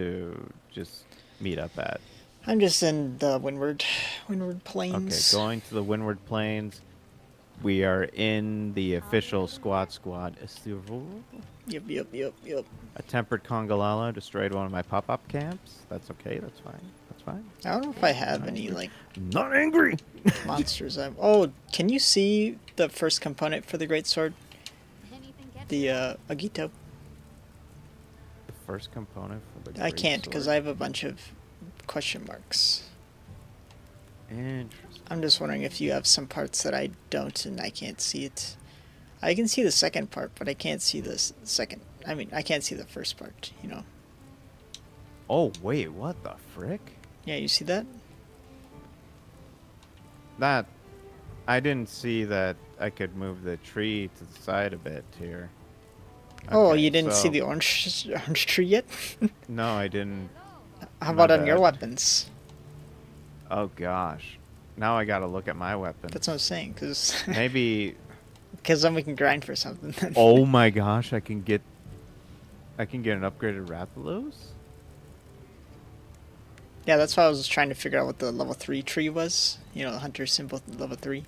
to just meet up at? I'm just in the Windward Okay, Plains. going to the Windward Plains. We are in the official squad. Yep, yep, yep, yep. A tempered Congalala destroyed one of my pop-up camps. That's okay. That's fine. That's fine. I don't know if I have any angry. like Not angry. monsters. Oh, can you see the first component for the great sword? The Agito. The first component for the I great can't because I sword. have a bunch of question marks. Interesting. I'm just wondering if you have some parts that I don't and I can't see it. I can see the second part, but I can't see the second. I mean, I can't see the first part, you know. Oh wait, what the frick? Yeah, you see that? That I didn't see that I could move the tree to the side a bit here. Oh, Okay, you didn't see so- the orange tree yet? No, I didn't. How My about on your bad. weapons? Oh gosh. Now I gotta look at my weapon. That's what I'm saying, because Maybe. then we can grind for something. Oh my gosh, I can get an upgraded Rathalos? Yeah, that's why I was trying to figure out what the level 3 tree was. You know, the hunter symbol level 3.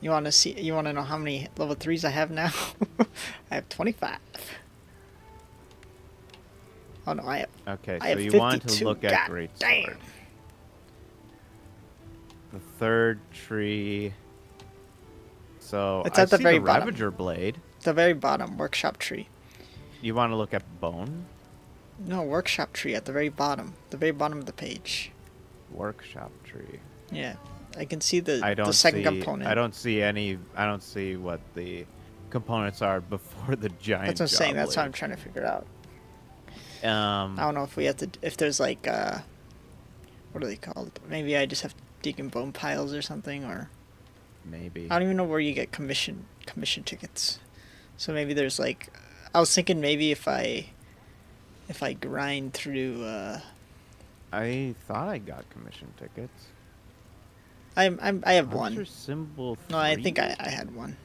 You want to see? You want to know how many level 3s I have now? I have 25. Oh no, I have. Okay, I so have you 52. want to look at God Great damn. Sword. The third tree. So It's I at the see very the bottom. Ravager blade. The very bottom workshop tree. You want to look at bone? No, workshop tree at the very bottom. The very bottom of the page. Workshop tree. Yeah, I can see the I don't the second see. component. I don't see any. I don't see what the components are before the giant. That's what I'm saying. jaw That's what I'm blade. trying to figure out. I Um, don't know if we have to. If there's like what are they called? Maybe I just have to dig in bone piles or something, or maybe. I don't even know where you get commission tickets. So maybe there's like, I was thinking maybe if I grind through. I thought I got commission tickets. I have Hunter one. symbol. No, I 3? think I had one.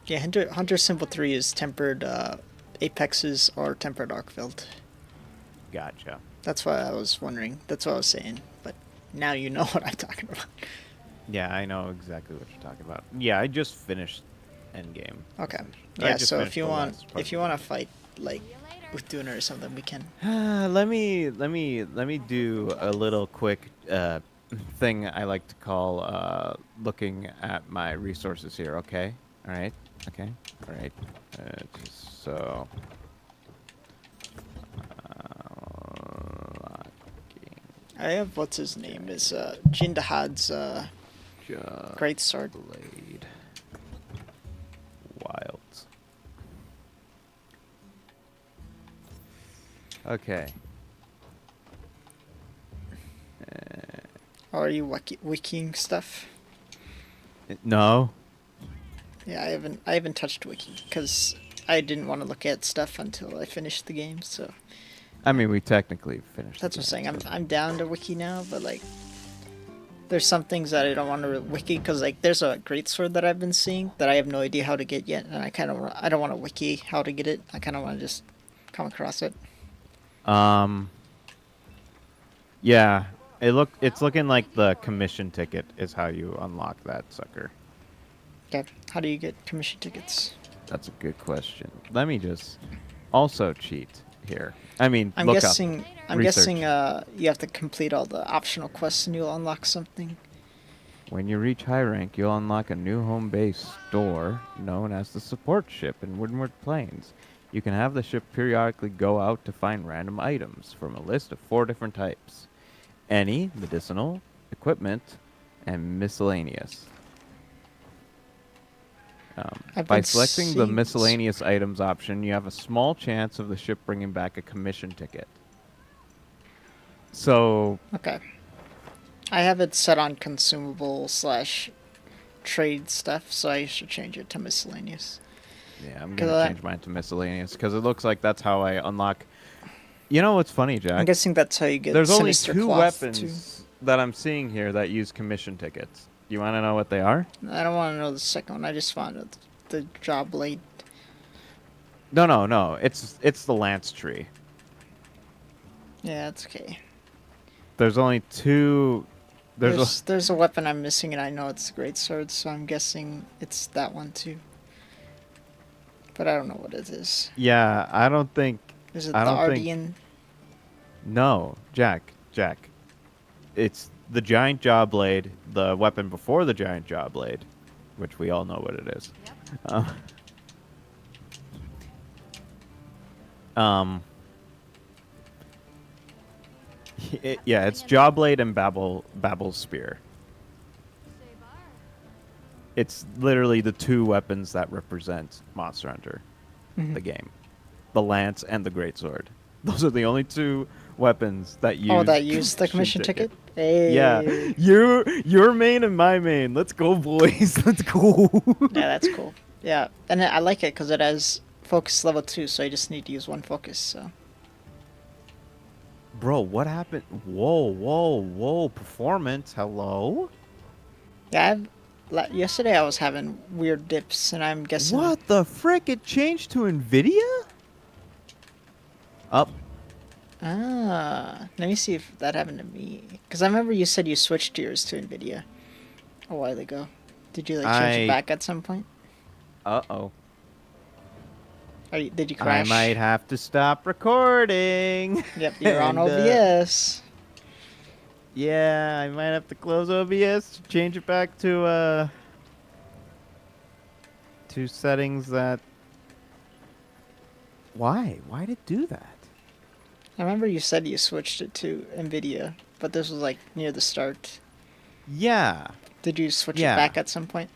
Yeah, Hunter Symbol 3 is tempered apexes or tempered arcfield. Gotcha. That's why I was wondering. That's what I was saying. But now you know what I'm talking about. Yeah, I know exactly what you're talking about. Yeah, I just finished Endgame. Okay. I Yeah, just so finished if you the want last part if you want to fight like with Duna or something, we can. let me do a little quick thing I like to call looking at my resources here. Okay, all right, okay, all right. Just so locking I have what's his name is Jindahad's great sword. blade wilds. Okay. Or are you wikiing stuff? No. Yeah, I haven't touched wiki because I didn't want to look at stuff until I finished the game. So I mean, we technically finished. that's the what I'm game, saying. so- I'm down to wiki now, but like, there's some things that I don't want to wiki because like there's a great sword that I've been seeing that I have no idea how to get yet, and I don't want to wiki how to get it. I kind of want to just come across it. Yeah, it's looking like the commission ticket is how you unlock that sucker. Okay, how do you get commission tickets? That's a good question. Let me just also cheat here. I mean, I'm look guessing. up. I'm Research. guessing. You have to complete all the optional quests and you'll unlock something. When you reach high rank, you'll unlock a new home base store known as the support ship in Windward Plains. You can have the ship periodically go out to find random items from a list of 4 different types: any, medicinal, equipment, and miscellaneous. I've By been selecting the seeing- miscellaneous items option, you have a small chance of the ship bringing back a commission ticket. So, Okay. I have it set on consumable / trade stuff, so I should change it to miscellaneous. yeah, I'm 'Cause going to change mine to miscellaneous because it looks like that's how I unlock. You know what's funny, I'm Jack? guessing that's how you get There's only Sinister 2 Cloth, weapons that I'm seeing here that use commission tickets. You want to know what they are? too. I don't want to know the second one. I just want the jaw blade. No. It's the lance tree. Yeah, it's okay. There's only two. There's a weapon I'm missing, and I know it's great sword, so I'm guessing it's that one too. But I don't know what it is. Yeah, I don't think. Is it I the don't think. Ardean? No, Jack. It's the giant jaw blade, the weapon before the giant jaw blade, which we all know what it is. Uh, um. Yeah, it's jaw blade and Babel's spear. It's literally the two weapons that represent Monster Hunter, Mhm. the game, the lance and the greatsword. Those are the only two weapons that use. Oh, that used the commission ticket? Yeah, Hey. your main and my main. Let's go, boys. Let's go. Yeah, that's cool. Yeah, and I like it because it has focus level 2, so you just need to use one focus, so. Bro, what happened? Whoa. Performance. Hello? Yeah, yesterday I was having weird dips, and I'm guessing. What the frick? It changed to NVIDIA? Up. Ah, let me see if that happened to me. Because I remember you said you switched yours to NVIDIA a while ago. Did you like change it back at some point? Uh-oh. Did you I crash? might have to stop recording. Yep, you're on And, OBS. Yeah, I might have to close OBS to change it back to settings that. Why? Why'd it do that? I remember you said you switched it to NVIDIA, but this was like near the start. Yeah. Did you switch Yeah. it back at some point?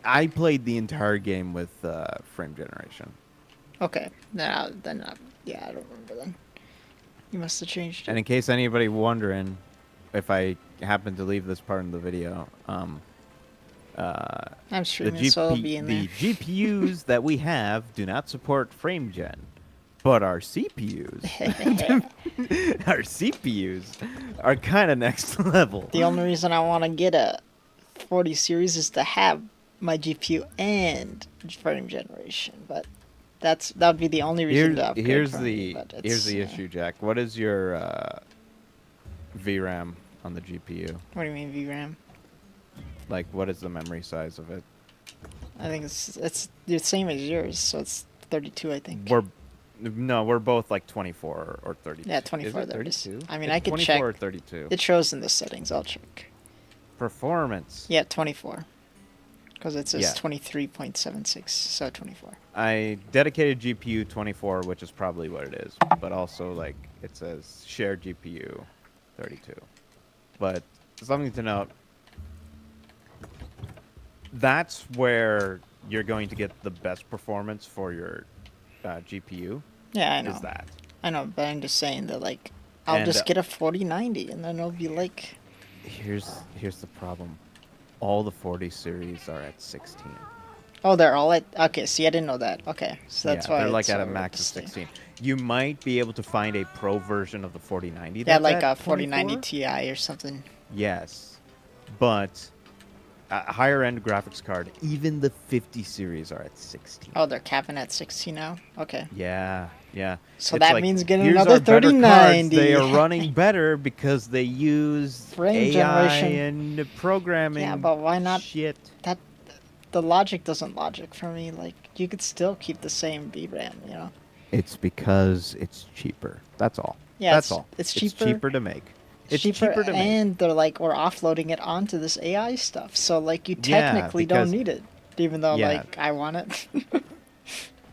I played the entire game with frame generation. Okay, yeah, I don't remember then. You must have changed And it. in case anybody wondering if I happen to leave this part in the video, I'm the, streaming, so it'll be in the there. GPUs that we have do not support frame gen, but our CPUs, our CPUs are kind of next level. The only reason I want to get a 40 series is to have my GPU and frame generation, but that would be the only reason to upgrade. Here's for me, but here's the it's, issue, Jack. What is your VRAM on the GPU? What do you mean VRAM? Like, what is the memory size of it? I think it's the same as yours, so it's 32, I think. We're both like 24 or 32. Yeah, 24. Is it there it is. 32? I mean, It's I could 24 check. or 32. It shows in the settings. I'll check. Performance. Yeah, 24. Because it says Yeah. 23.76, so 24. I dedicated GPU 24, which is probably what it is, but also like it says shared GPU 32. But something to note, that's where you're going to get the best performance for your GPU. Yeah, I know. Is that? I know, but I'm just saying that, like, I'll And, just get a 4090, and then it'll be like... Here's the problem. All the 40 series are at 16. Oh, they're all at... Okay, see, I didn't know that. Okay, so that's Yeah, why they're like it's at a so max of interesting. 16. You might be able to find a pro version of the 4090. Yeah, that's like at a 4090 24? Ti or something. Yes, but a higher end graphics card, even the 50 series are at 16. Oh, they're capping at 60 now? Okay. Yeah. So It's that like, means getting here's another our better cards. 3090. They are running better because they use Frame AI generation. and programming. Yeah, but why not- Shit. The logic doesn't logic for me. Like, you could still keep the same VRAM, you know? It's because it's cheaper. That's all. Yeah, That's it's- all. it's It's cheaper. cheaper to make. It's cheaper to make. and they're like, we're offloading it onto this AI stuff. So, like, you Yeah, technically don't because- need it. Even though, Yeah. like, I want it.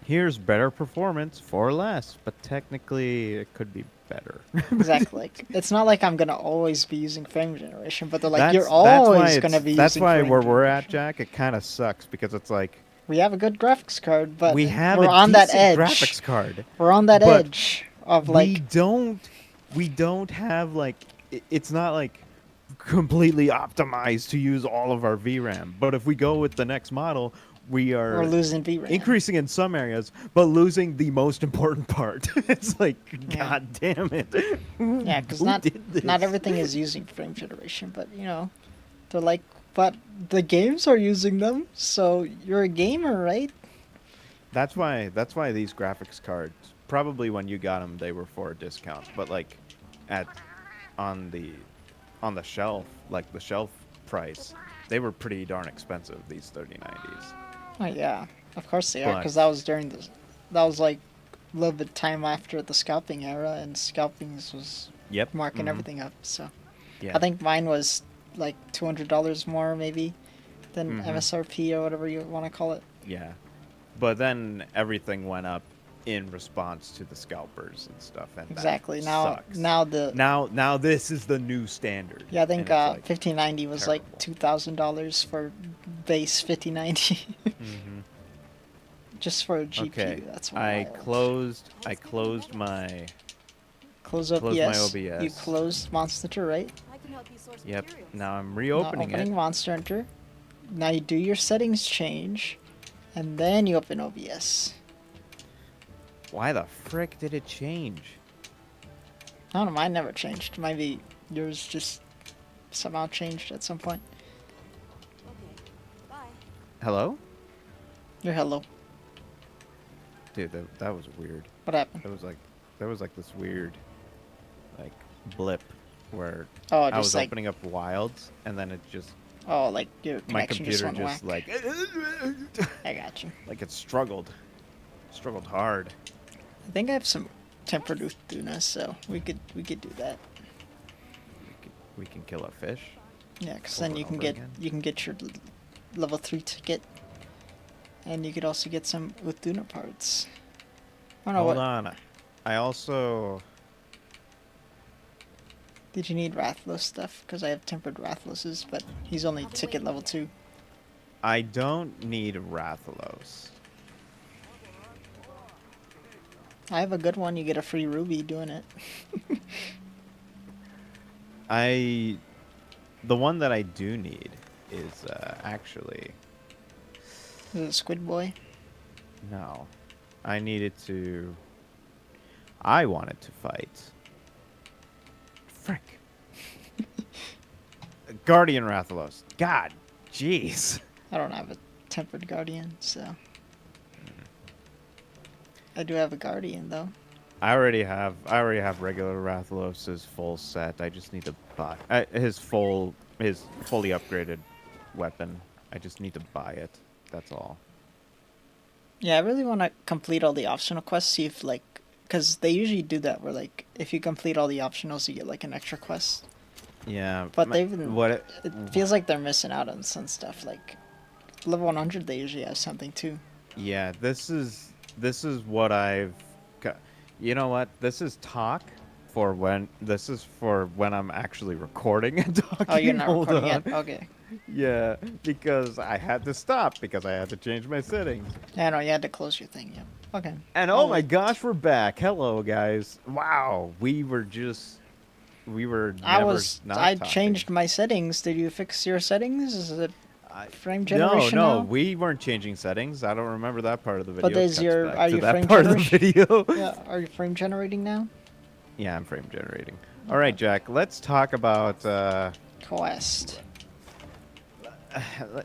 Here's better performance for less, but technically it could be better. Exactly. Like, it's not like I'm going to always be using frame generation, but they're like, That's- you're that's why always it's- going to be That's using why frame where we're at, generation. Jack, it kind of sucks because it's like We have a good graphics card, but we have we're a on that decent edge. graphics card. We're on that but edge of, like, we don't have like it's not like completely optimized to use all of our VRAM. But if we go with the next model, we are we're losing VRAM. increasing in some areas, but losing the most important part. It's like, Yeah. god damn it. Yeah, because Who not did this? everything is using frame generation, but you know, they're like, but the games are using them, so you're a gamer, right? That's why these graphics cards, probably when you got them, they were for a discount. But like, at on the on the shelf, like the shelf price, they were pretty darn expensive. These 3090s. Oh yeah, of course they are, But because that was during the, that was like a little bit time after the scalping era, and scalpings was yep. marking Mhm. everything up. So Yeah. I think mine was like $200 more maybe than Mhm. MSRP or whatever you want to call it. Yeah. But then everything went up in response to the scalpers and stuff, and Exactly. that Now sucks. now the Now this is the new standard. yeah, I and think it's like 1590 was like terrible. $2,000 for base 5090 Mhm. just for a GPU. Okay. That's I wild. closed my Close closed my OBS. You OBS. closed Monster Hunter, right? I can help you source Yep. materials. Now I'm Now reopening opening it. Monster Hunter. Now you do your settings change, and then you open OBS. Why the frick did it change? I don't know, mine never changed. Maybe yours just somehow changed at some point. Okay. Bye. Hello? Your hello. Dude, that was weird. What happened? There was like this weird like blip where Oh, I just was like opening up wilds and then it just like your my connection computer went just whack. like I got you. like it struggled hard. I think I have some tempered Uthuna, so we could do that. We can kill a fish. Yeah, because Over then you and can over get again. your level 3 ticket, and you could also get some Uthuna parts. I don't know Hold what. on. I also Did you need Rathlos stuff? Because I have tempered Rathloses, but he's only ticket level 2. I don't need Rathalos. I have a good one. You get a free ruby doing it. The one that I do need is actually Is it Squid Boy? no. I wanted to fight. Frick. Guardian Rathalos. God, jeez. I don't have a tempered Guardian, so. I do have a Guardian, though. I already have regular Rathalos' full set. I just need to buy his fully upgraded weapon. I just need to buy it. That's all. Yeah, I really want to complete all the optional quests, see if, like, because they usually do that, where, like, if you complete all the optionals, you get, like, an extra quest. Yeah, But they've been, what it feels like they're missing out on some stuff. Like, level 100, they usually have something, too. Yeah, this is what you know what? This is for when I'm actually recording and talking. Oh, you're not Hold recording on. yet? Okay. Yeah, because I had to stop because I had to change my settings. Yeah, no, you had to close your thing, yeah. Okay. And I'll oh my wait. gosh, we're back. Hello, guys. Wow, we were never not I talking. changed my settings. Did you fix your settings? Is it frame No, generation no, now? we weren't changing settings. I don't remember that part of the video. But is Cuts your- back are to you that frame part of the generation- video? Yeah, are you frame generating now? Yeah, I'm frame generating. All right, Jack. Let's talk about. Quest.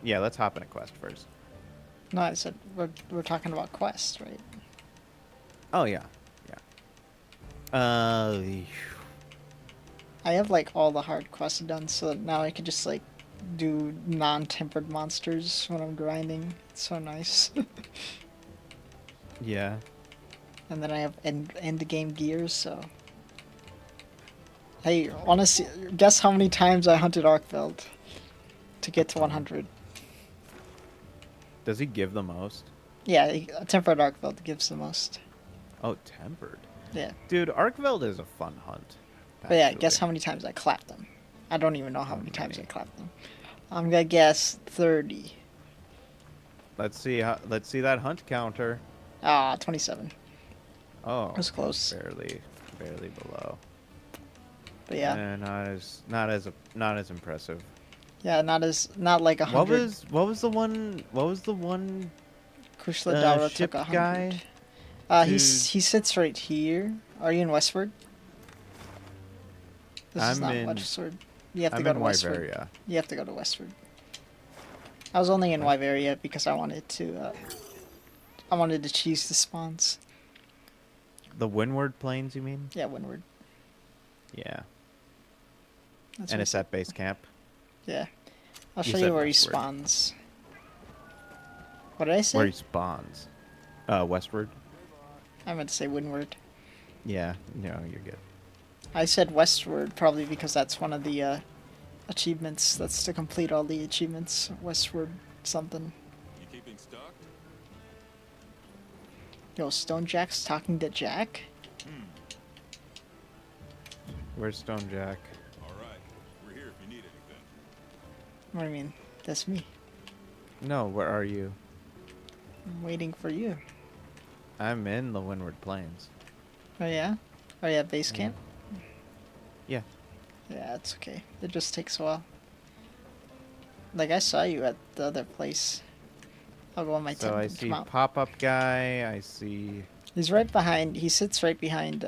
Yeah, let's hop in a quest first. No, I said we're talking about quest, right? Oh yeah, yeah. I have like all the hard quests done, so that now I can just like do non-tempered monsters when I'm grinding. It's so nice. Yeah. And then I have end game gears, so. Hey, honestly, guess how many times I hunted Arkveld to get to 100? Does he give the most? Yeah, a tempered Arkveld gives the most. Oh, tempered. Yeah. Dude, Arkveld is a fun hunt. But yeah, guess actually. how many times I clapped them. I don't even know how How many times I many? clapped them. I'm gonna guess 30. Let's see that hunt counter. 27. Oh, It was close. barely below. But yeah, not as impressive. yeah, not like 100. What was the one Kushla Dara ship took 100. guy? He to- sits right here. Are you in Westward? This is I'm not in- Westward. You have to I'm go in to Westward. Wyveria. You have to go to Westward. I was only in Wyveria because I wanted to I wanted to choose the spawns. The Windward Plains, you mean? Yeah, Windward. Yeah. That's And what it's I at base camp. Yeah. I'll You show said you where he westward. spawns. What did I say? Where he spawns. Westward. I meant to say Windward. Yeah. No, you're good. I said Westward probably because that's one of the achievements. That's to complete all the achievements. Westward something. You keeping stock? Yo, Stone Jack's talking to Jack? Where's Stone Jack? All right. We're here if you need anything. What do you mean? That's me. No, where are you? I'm waiting for you. I'm in the Windward Plains. Oh yeah? Oh yeah, base Yeah. camp? Yeah. Yeah, it's okay. It just takes a while. Like, I saw you at the other place. I'll go on my So tent I and see come out. pop-up guy. I see. He's right behind, he sits right behind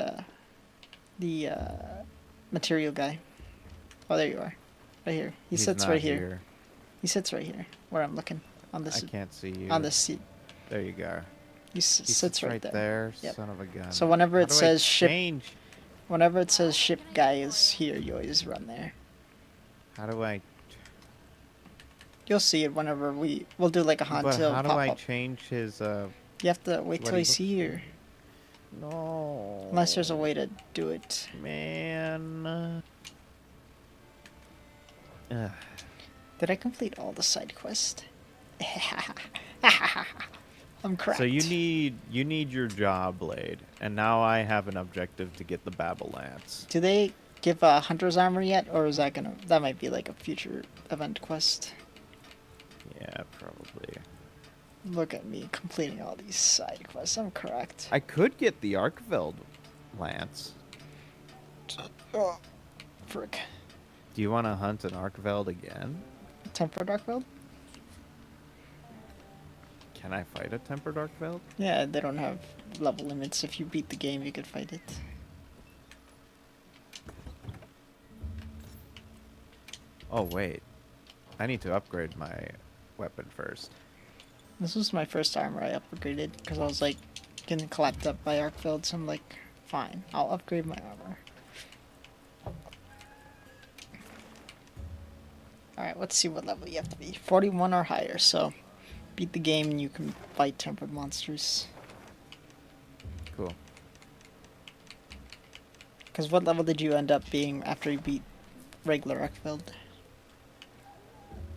the material guy. Oh, there you are. Right here. He He's sits not right here. He sits right here, where I'm looking. On I this, can't see you. on this seat. There you go. He He sits right there. Yep. Son of a gun. So whenever How it do I says ship, change? whenever it says ship guy is here, you always run there. How do I? You'll see it whenever we'll do like a hunt. But It'll how do pop I up. change his? You have to wait what till do you you see here. No. Unless there's a way to do it. Man. Ugh. Did I complete all the side quests? I'm correct. So you need your jaw blade, and now I have an objective to get the Babel Lance. Do they give hunter's armor yet, or is that that might be like a future event quest? Yeah, probably. Look at me completing all these side quests. I'm correct. I could get the Arkveld Lance. Oh, frick. Do you want to hunt an Arkveld again? Tempered Darkveld? Can I fight a Tempered Arkveld? Yeah, they don't have level limits. If you beat the game, you could fight it. Oh wait, I need to upgrade my weapon first. This was my first armor I upgraded because I was like getting clapped up by Arkveld, so I'm like, fine, I'll upgrade my armor. Alright, let's see what level you have to be. 41 or higher, so beat the game and you can fight tempered monsters. Cool. Because what level did you end up being after you beat regular Arkveld?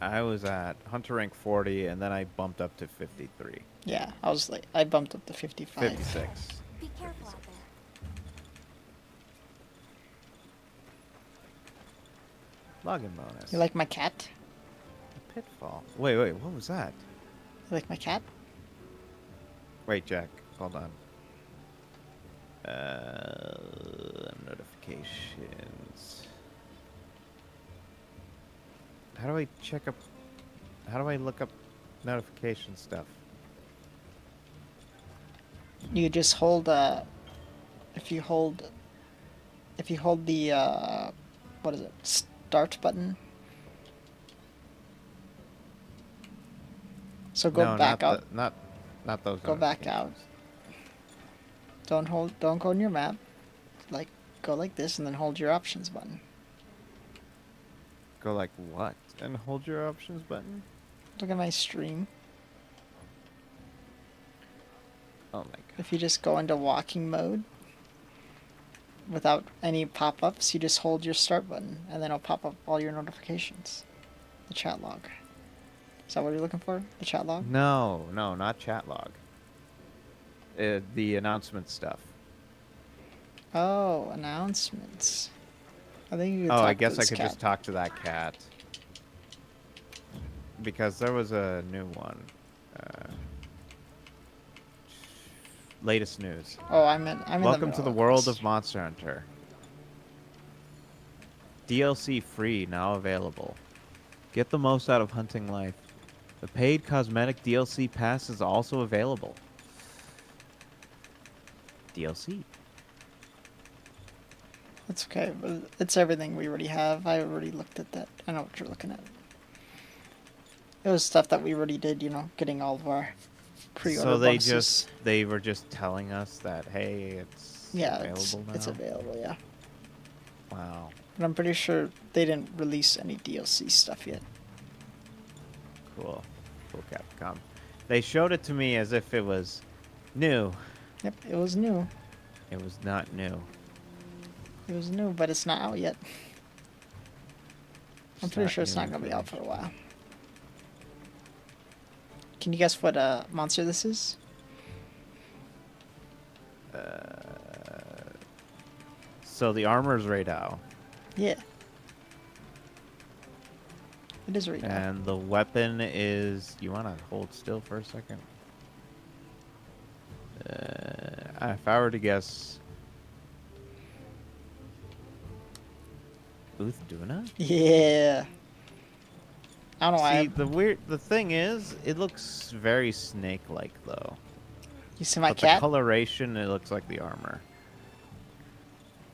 I was at Hunter rank 40, and then I bumped up to 53. Yeah, I was like, I bumped up to 55. 56. Be careful out there. Login bonus. You like my cat? Pitfall. Wait, what was that? You like my cat? Wait, Jack, hold on. Notifications. How do I check up? How do I look up notification stuff? You just hold if you hold the what is it, start button, so go no, back not out. not those. Go back out. notifications. Don't go in your map, like go like this and then hold your options button. Go like what? And hold your options button. Look at my stream. Oh my god. If you just go into walking mode without any pop-ups, you just hold your start button and then it'll pop up all your notifications. The chat log. Is that what you're looking for? The chat log? No, not chat log. The announcement stuff. Oh, announcements. I think you could Oh, talk I to guess I this could cat. just talk to that cat. Because there was a new one. Latest news. Oh, I'm in Welcome the to the middle world this. of Monster Hunter. DLC free now available. Get the most out of hunting life. The paid cosmetic DLC pass is also available. DLC. It's okay, but it's everything we already have. I already looked at that. I know what you're looking at. It was stuff that we already did, you know, getting all of our pre-order So they bonuses. they were just telling us that hey, it's available now. It's available. Yeah, Wow, but I'm pretty sure they didn't release any DLC stuff yet. cool, cool Capcom. They showed it to me as if it was new. Yep, it was new. It was not new. It was new, but it's not out yet. I'm pretty sure it's new not gonna be out for a information. while. Can you guess what monster this is? So the armor's Raidao, Yeah. It is right now. and the weapon is. You want to hold still for a second? If I were to guess, Uthduna? Yeah. I don't know why. See, the thing is, it looks very snake-like though. You see my But cat? the coloration, it looks like the armor.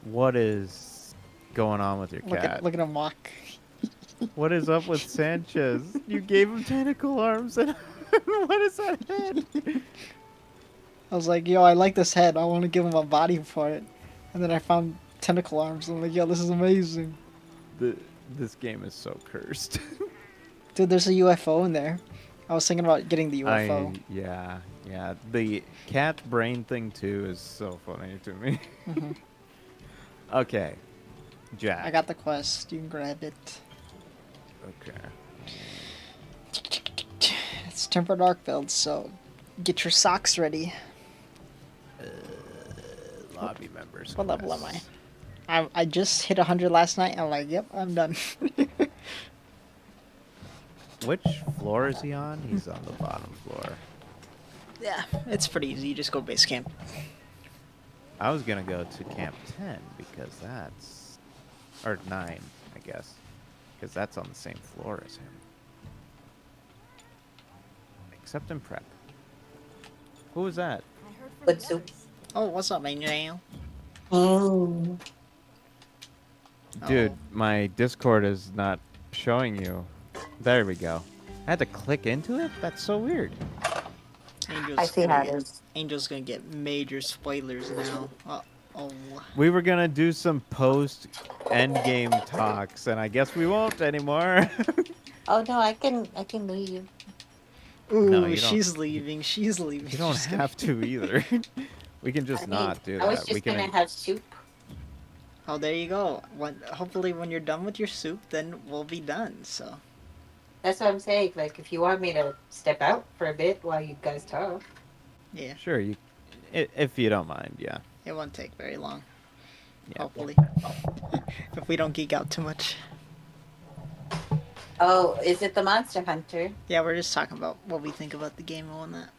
What is going on with your cat? Look at him walk. What is up with Sanchez? You gave him tentacle arms, and what is that head? I was like, yo, I like this head. I want to give him a body for it. And then I found tentacle arms. I'm like, yo, this is amazing. This game is so cursed. Dude, there's a UFO in there. I was thinking about getting the UFO. Yeah. The cat brain thing too is so funny to me. Mhm. Okay, Jack. I got the quest. You can grab it. Okay. It's Tempered Arc build, so get your socks ready. Lobby members. What level am quest. I just hit 100 last night. I'm like, yep, I'm done. Which floor is he on? He's on the bottom floor. Yeah, it's pretty easy. You just go base camp. I was gonna go to Camp 10 because that's, or 9, I guess, because that's on the same floor as him. Except in prep. Who was that? I heard from Good the soup. others. Oh, what's up, Angel? Oh. Dude, Oh. my Discord is not showing you. There we go. I had to click into it? That's so weird. Angel's I see gonna how it get- is. Angel's gonna get major spoilers now. Oh. We were gonna do some post endgame talks, and I guess we won't anymore. Oh no, I can leave. Ooh, No, you don't. she's leaving. She's leaving. You don't She's have to either. We can just I not do I was that. just We can. gonna have soup. Oh, there you go. Hopefully, when you're done with your soup, then we'll be done. So. That's what I'm saying. Like, if you want me to step out for a bit while you guys talk. Yeah, Sure, if you don't mind, yeah. it won't take very long. Yeah. Hopefully, if we don't geek out too much. Oh, is it the Monster Hunter? Yeah, we're just talking about what we think about the game and whatnot.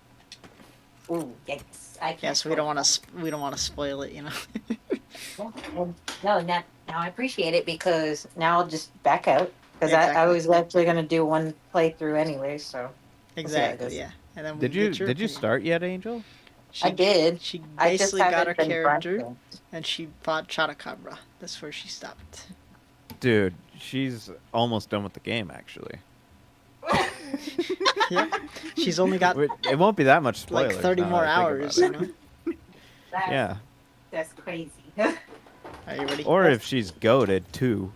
Ooh, yikes! I can't. Yeah, so we don't want to spoil it, you know. No, now I appreciate it because now I'll just back out because Exactly. I was actually gonna do one playthrough anyway. So Exactly. goes. Yeah. And then we Did you get your did you opinion. start yet, Angel? She, I did. She I just basically got her haven't been character, practicing. and she fought Chotacabra. That's where she stopped. Dude, she's almost done with the game actually. Yep. She's only got It won't be that much spoilers. like 30 now more that I think hours, about you it. know. That's, Yeah. that's crazy. Are you ready? Or if she's goaded too.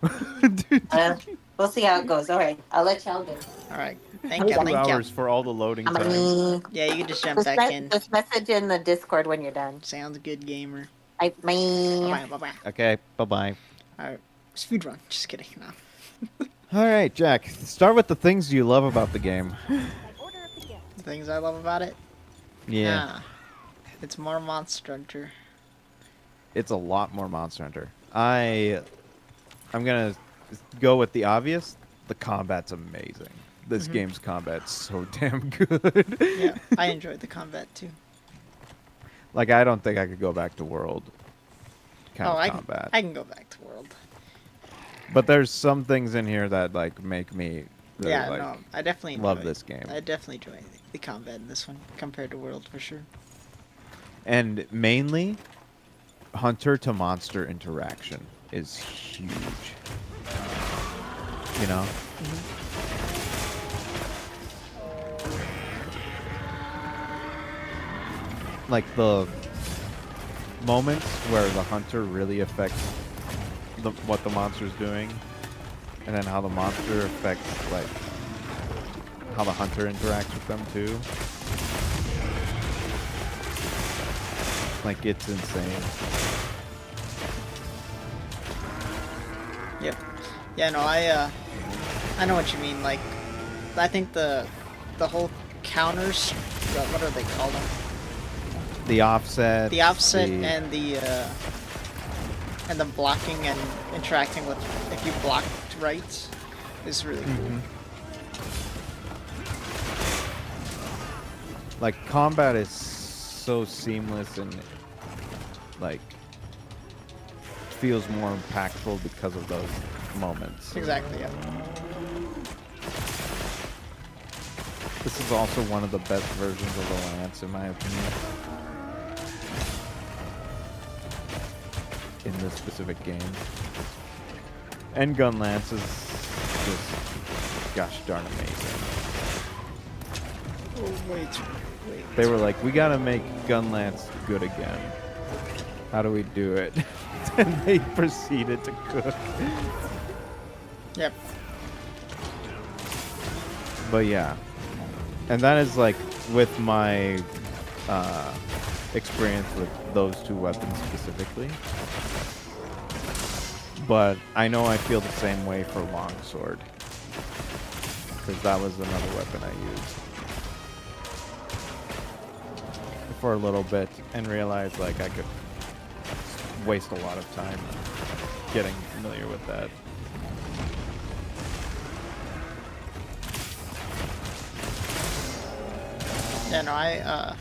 We'll see how it goes. All right, I'll let y'all go. All right. Thank you. 2 Thank hours you. for all the loading I'm times. gonna Yeah, you can just jump back in. just message in the Discord when you're done. Sounds good, gamer. I Bye mean, bye. Okay, bye-bye. All right. Speed run. Just kidding. No. All right, Jack. Start with the things you love about the game. An order of the gift. The things I love about it. Yeah, Ah, it's more Monster Hunter. it's a lot more Monster Hunter. I'm gonna go with the obvious. The combat's amazing. This Mhm. game's combat's so damn good. Yeah, I enjoyed the combat too. Like, I don't think I could go back to World kind Oh, of I can, combat. I can go back to World. But there's some things in here that like make me really, Yeah, like, no, I definitely love enjoy- this game. I definitely enjoy the combat in this one compared to World for sure. And mainly, hunter to monster interaction is huge. You know? like the moments where the hunter really affects what the monster's doing, and then how the monster affects like how the hunter interacts with them too. Like it's insane. Yep. Yeah, no, I know what you mean. Like, I think the whole counters, what are they called? The offset. The offset and the blocking and interacting with, if you blocked right, is really cool. Like combat is so seamless and like feels more impactful because of those moments. Exactly. Yeah. This is also one of the best versions of the Lance, in my opinion. In this specific game. And Gun Lance is just gosh darn amazing. Oh, wait. They were like, we gotta make Gun Lance good again. How do we do it? And they proceeded to cook. Yep. But yeah. And that is like with my experience with those two weapons specifically. But I know I feel the same way for Longsword. Because that was another weapon I used for a little bit and realized like I could waste a lot of time getting familiar with that. Yeah, no, I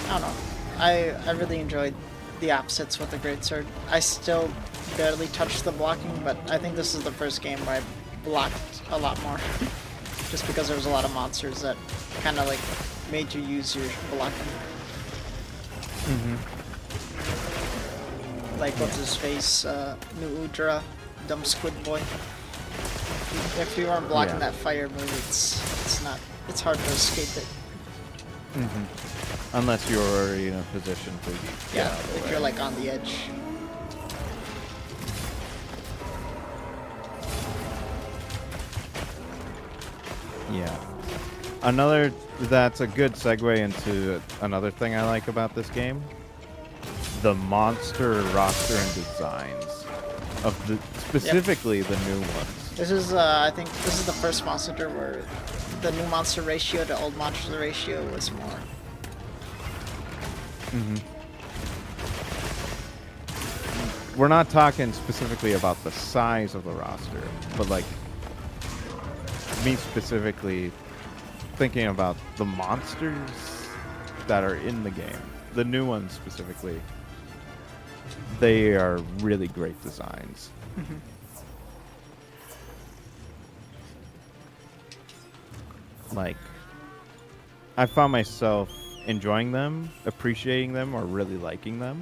don't know. I really enjoyed the opposites with the greatsword. I still barely touched the blocking, but I think this is the first game where I blocked a lot more. Just because there was a lot of monsters that kind of like made you use your blocking. Like what's his face, New Udra, dumb squid boy. If you aren't blocking that fire move, it's hard to escape it. Unless you're already in a position to get Yeah, out of the if way. you're like on the edge. Yeah. That's a good segue into another thing I like about this game. The monster roster and designs of specifically the new ones. This is, I think this is the first monster where the new monster ratio to old monster ratio was more. We're not talking specifically about the size of the roster, but like me specifically thinking about the monsters that are in the game, the new ones specifically. They are really great designs. Like, I found myself enjoying them, appreciating them, or really liking them.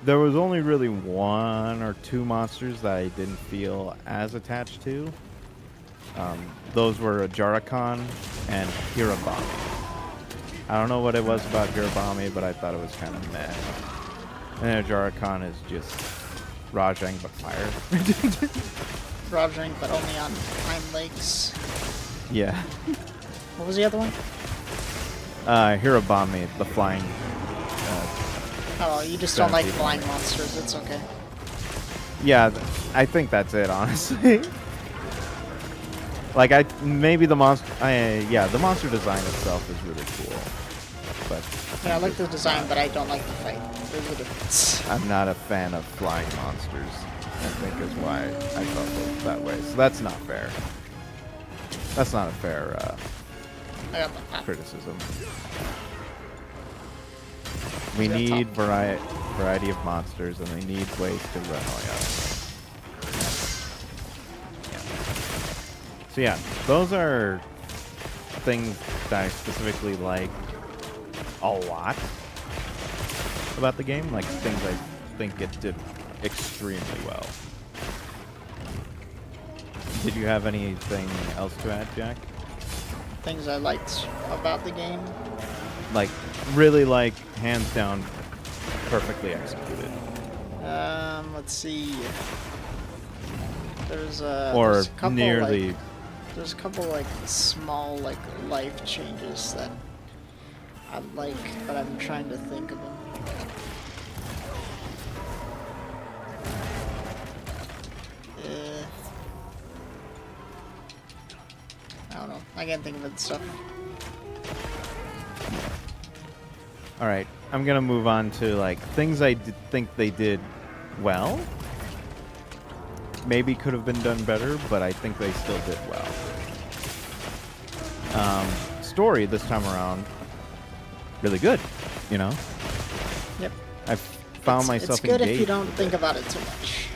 There was only really one or two monsters that I didn't feel as attached to. Those were Jarakan and Hirabami. I don't know what it was about Hirabami, but I thought it was kind of meh. And then Jarakan is just Rajang but fire. Rajang, but only on hind legs. Yeah. What was the other one? Hirabami, the flying. Oh, you just don't like Stampede. flying monsters. It's okay. Yeah, I think that's it, honestly. Like, maybe the monster. Yeah, the monster design itself is really cool. But Yeah, I like the design, but I don't like the fight. There's a difference. I'm not a fan of flying monsters, I think is why I felt that way. So that's not fair. That's not a fair I got the pop. criticism. We Is that need top? variety of monsters, and they need ways to run away. So yeah, those are things that I specifically like a lot about the game. Like things I think it did extremely well. Did you have anything else to add, Jack? Things I liked about the game. Like, really, like, hands down, perfectly executed. Let's see. There's Or there's a couple, nearly. Like, there's a couple like small like life changes that I like, but I'm trying to think of them. Uh, I don't know. I can't think of it stuff. All right, I'm gonna move on to like things I think they did well. Maybe could have been done better, but I think they still did well. Story this time around, really good. You know, Yep. I found myself It's good engaged. if you don't with think it. about it too much.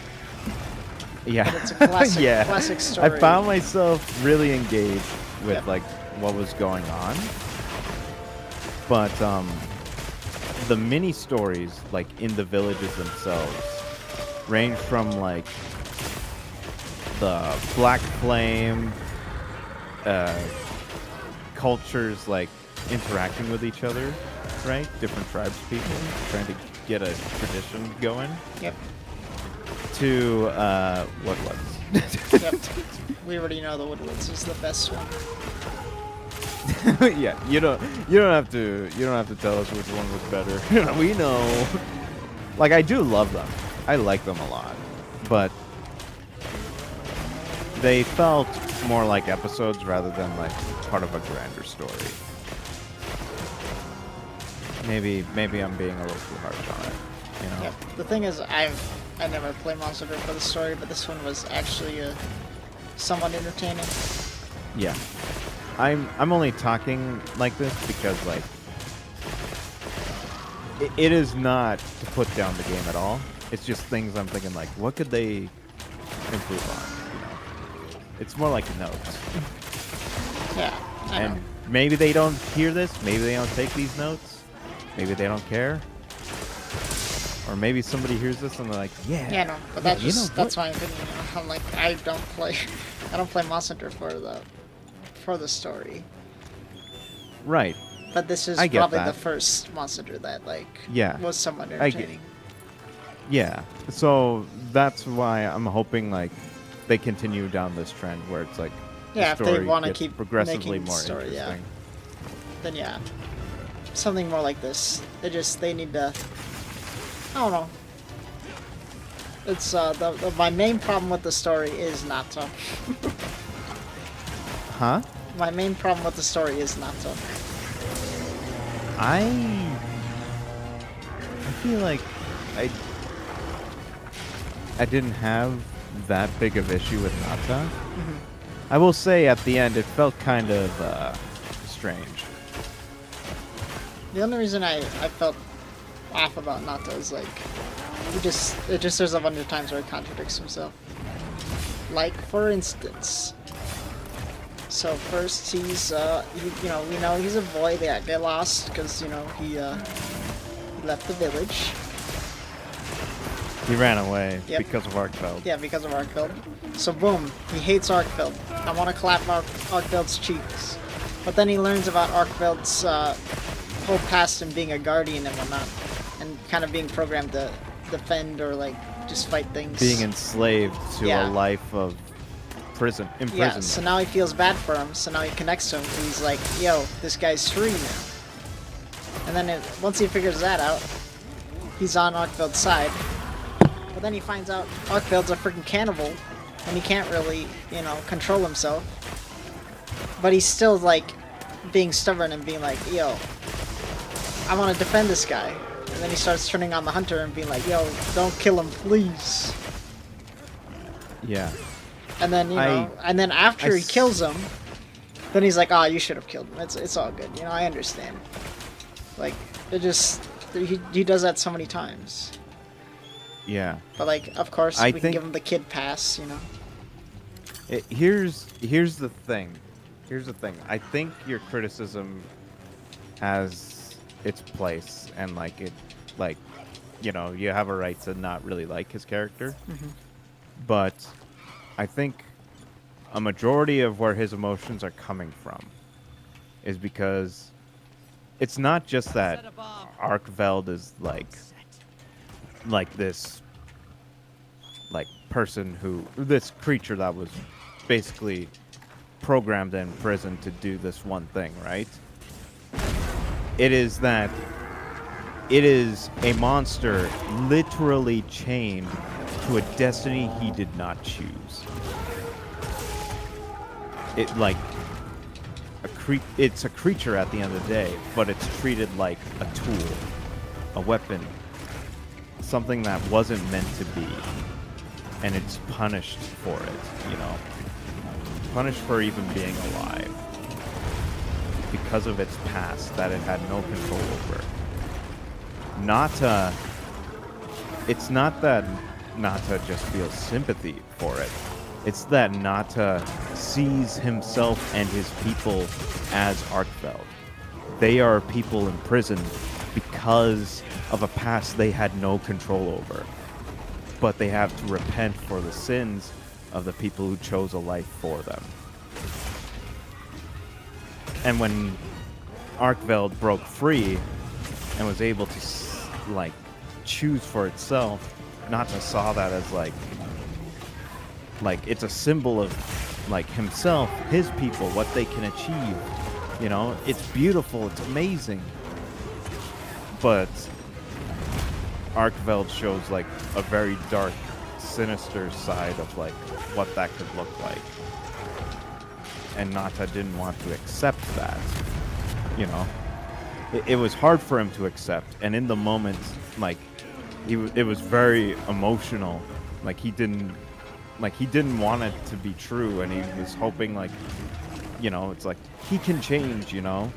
Yeah, But it's a classic, yeah. classic I story. found myself really engaged with Yep. like what was going on, but the mini stories like in the villages themselves range from like the Black Flame cultures like interacting with each other, right? Different tribes people trying to get a tradition going. Yep. To what was? Yep. We already know the Woodwoods is the best one. Yeah, you don't have to tell us which one was better. We know. Like I do love them. I like them a lot. But they felt more like episodes rather than like part of a grander story. Maybe I'm being a little too harsh on it, you know. Yep. The thing is, I never play Monster Hunter for the story, but this one was actually somewhat entertaining. Yeah. I'm only talking like this because like it is not to put down the game at all. It's just things I'm thinking like, what could they improve on? You know, it's more like notes. Yeah. I And know. maybe they don't hear this. Maybe they don't take these notes. Maybe they don't care. Or maybe somebody hears this and they're like, yeah. Yeah, no, but yeah, that's you know just that's what? my opinion. You know? I'm like, I don't play Monster Hunter for the story. Right. But this is I get probably that. the first Monster Hunter that like Yeah. was somewhat I get- entertaining. Yeah. So that's why I'm hoping like they continue down this trend where it's like Yeah, if the they story wanna gets keep progressively making more story, yeah. interesting. Then yeah, something more like this. They need to. I don't know. It's my main problem with the story is Nato. Huh? My main problem with the story is Nato. I feel like I didn't have that big of issue with Nata. Mm-hmm. I will say at the end it felt kind of strange. The only reason I felt off about Nato is like there's a bunch of times where he contradicts himself. Like for instance, so first he's we know he's a boy that get lost because he left the village. He ran away Yep. because of Arkfeld. Yeah, because of Arkfeld. So boom, he hates Arkfeld. I want to clap Arkfeld's cheeks. But then he learns about Arkfeld's whole past and being a guardian and whatnot, and kind of being programmed to defend or like just fight things. Being enslaved to Yeah. a life of imprisonment. Yeah, so now he feels bad for him, so now he connects to him, and he's like, yo, this guy's free now. And then once he figures that out, he's on Arkfeld's side. But then he finds out Arkfeld's a freaking cannibal, and he can't really, control himself. But he's still, like, being stubborn and being like, yo, I want to defend this guy. And then he starts turning on the hunter and being like, yo, don't kill him, please. Yeah. And then, and then after he kills him, then he's like, you should have killed him. It's all good. I understand. Like, he does that so many times. Yeah. But, like, of course, I we can think- give him the kid pass, Here's the thing. Here's the thing. I think your criticism has its place, and you have a right to not really like his character. Mm-hmm. But I think a majority of where his emotions are coming from is because it's not just that Arkveld is like this like person who this creature that was basically programmed in prison to do this one thing, right? It is that it is a monster literally chained to a destiny he did not choose. It like it's a creature at the end of the day, but it's treated like a tool, a weapon, something that wasn't meant to be, and it's punished for it, you know, punished for even being alive because of its past that it had no control over. Nata, it's not that Nata just feels sympathy for it. It's that Nata sees himself and his people as Arkveld. They are people in prison because of a past they had no control over. But they have to repent for the sins of the people who chose a life for them. And when Arkveld broke free and was able to like choose for itself, Nata saw that as like it's a symbol of like himself, his people, what they can achieve. You know, it's beautiful, it's amazing. But Arkveld shows like a very dark, sinister side of like what that could look like. And Nata didn't want to accept that. You know, it was hard for him to accept, and in the moment, like it was very emotional. Like he didn't want it to be true, and he was hoping, like, you know, it's like he can change, you know,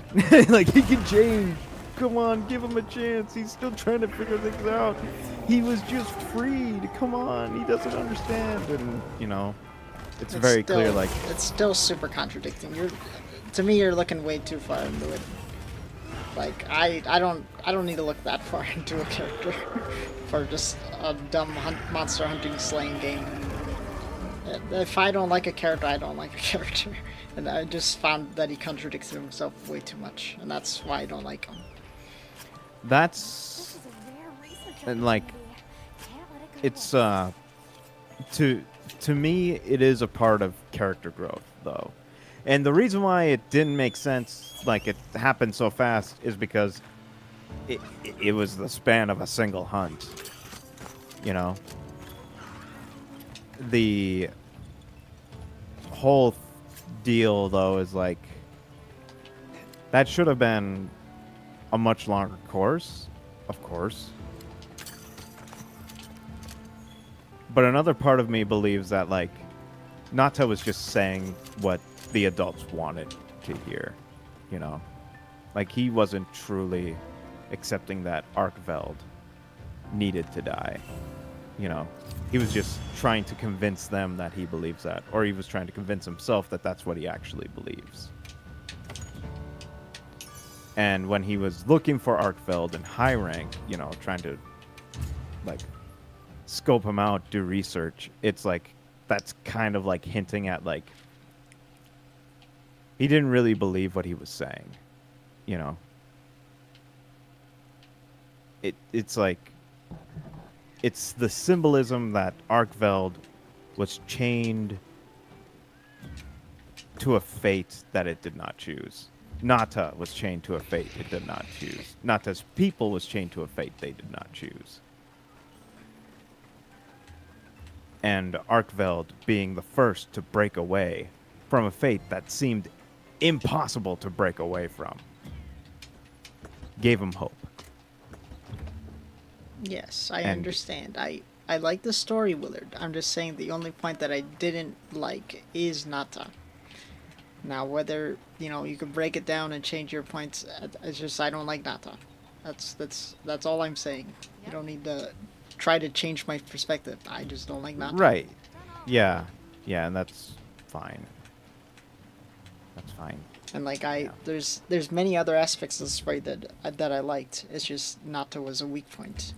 like he can change. Come on, give him a chance. He's still trying to figure things out. He was just freed. Come on, he doesn't understand, and you know, it's very still, clear. Like it's still super contradicting. To me, you're looking way too far into it. Like I don't need to look that far into a character for just a dumb monster hunting slaying game. If I don't like a character, I don't like a character. And I just found that he contradicts himself way too much, and that's why I don't like him. that's This is a rare research and like opportunity. Can't let it go it's to me it is a part of character growth though, and the reason why it didn't make sense, like it happened so fast, is because it was the span of a single hunt, you know. The whole deal though is like that should have been a much longer course, of course. But another part of me believes that, like, Nata was just saying what the adults wanted to hear, you know? Like, he wasn't truly accepting that Arkveld needed to die, you know? He was just trying to convince them that he believes that, or he was trying to convince himself that that's what he actually believes. And when he was looking for Arkveld in high rank, you know, trying to, like, scope him out, do research, it's like, that's kind of like hinting at, like, he didn't really believe what he was saying, you know? It's like, it's the symbolism that Arkveld was chained to a fate that it did not choose. Nata was chained to a fate it did not choose. Nata's people was chained to a fate they did not choose. And Arkveld being the first to break away from a fate that seemed impossible to break away from gave him hope. Yes, I And- understand. I like the story, Willard. I'm just saying the only point that I didn't like is Nata. Now, whether, you know, you can break it down and change your points, it's just I don't like Nata. That's all I'm saying. You don't need to try to change my perspective. I just don't like Nata. Right. Yeah. Yeah, and that's fine. That's fine. And like Yeah. there's many other aspects of the story that I liked. It's just Nata was a weak point.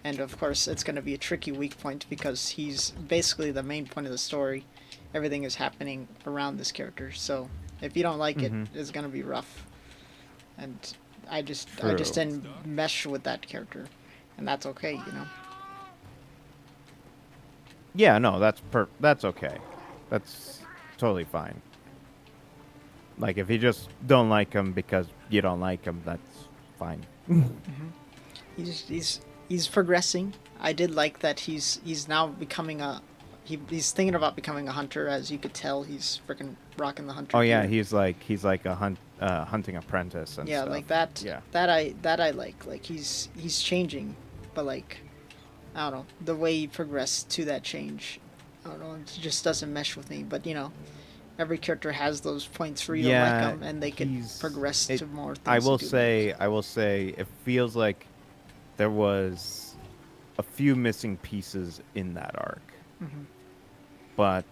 And of course, it's going to be a tricky weak point because he's basically the main point of the story. Everything is happening around this character. So if you don't like it, it's going to be rough. And I just True. didn't mesh with that character, and that's okay, you know. Yeah, no, that's okay. That's totally fine. Like if you just don't like him because you don't like him, that's fine. He's progressing. I did like that he's now becoming a he's thinking about becoming a hunter. As you could tell, he's freaking rocking the hunter. Oh yeah, gear. he's like a hunting apprentice and Yeah, stuff. like that. Yeah. That I like. Like he's changing, but like I don't know, the way he progressed to that change. I don't know. It just doesn't mesh with me. But you know, every character has those points where you don't Yeah, like them, and they can he's- progress it- to more things. I will to do. say, it feels like there was a few missing pieces in that arc. Mm-hmm. But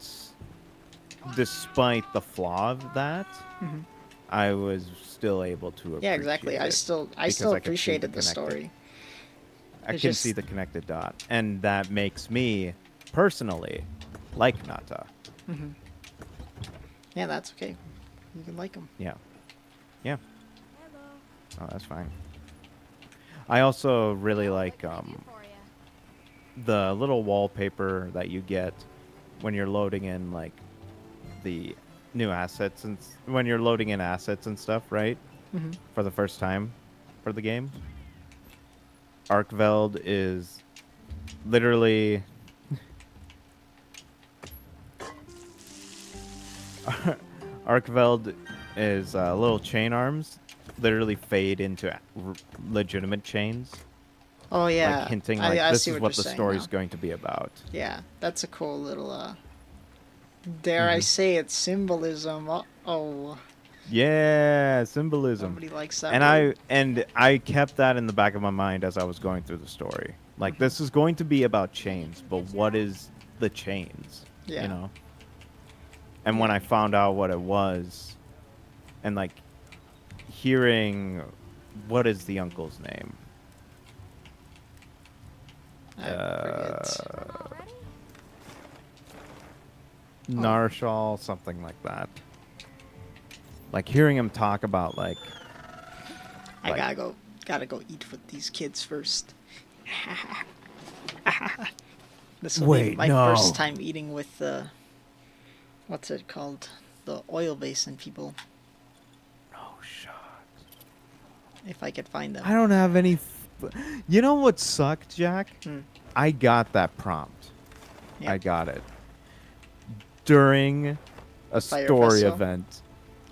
despite the flaw of that, Mhm. I was still able to appreciate Yeah, exactly. I it still because still I could see appreciated the connected- story. I It's can just- see the connected dot, and that makes me personally like Nata. Yeah, that's okay. You can like him. Yeah. Yeah. Oh, that's fine. I also really like the little wallpaper that you get when you're loading in like the new assets and when you're loading in assets and stuff, right? For the first time for the game. Arkveld is literally Arkveld is little chain arms literally fade into legitimate chains, Oh yeah. like hinting I like this see is what you're the saying story's now. going to be about. Yeah, that's a cool little. Dare Mm-hmm. I say it? Symbolism. Oh, Yeah, symbolism. nobody likes that. And word. I kept that in the back of my mind as I was going through the story. Like this is going to be about chains, but what is the chains? Yeah. You know. And when I found out what it was, and like hearing, what is the uncle's name? I forget. Narshal, something like that. Like hearing him talk about like I like- gotta go eat with these kids first. This will be Wait, my no. first time eating with what's it called? The oil basin people. oh shot. If I could find them. I don't have any. You know what sucked, Jack? Hmm. I got that prompt. Yeah. I got it during a Fire story Festival? event.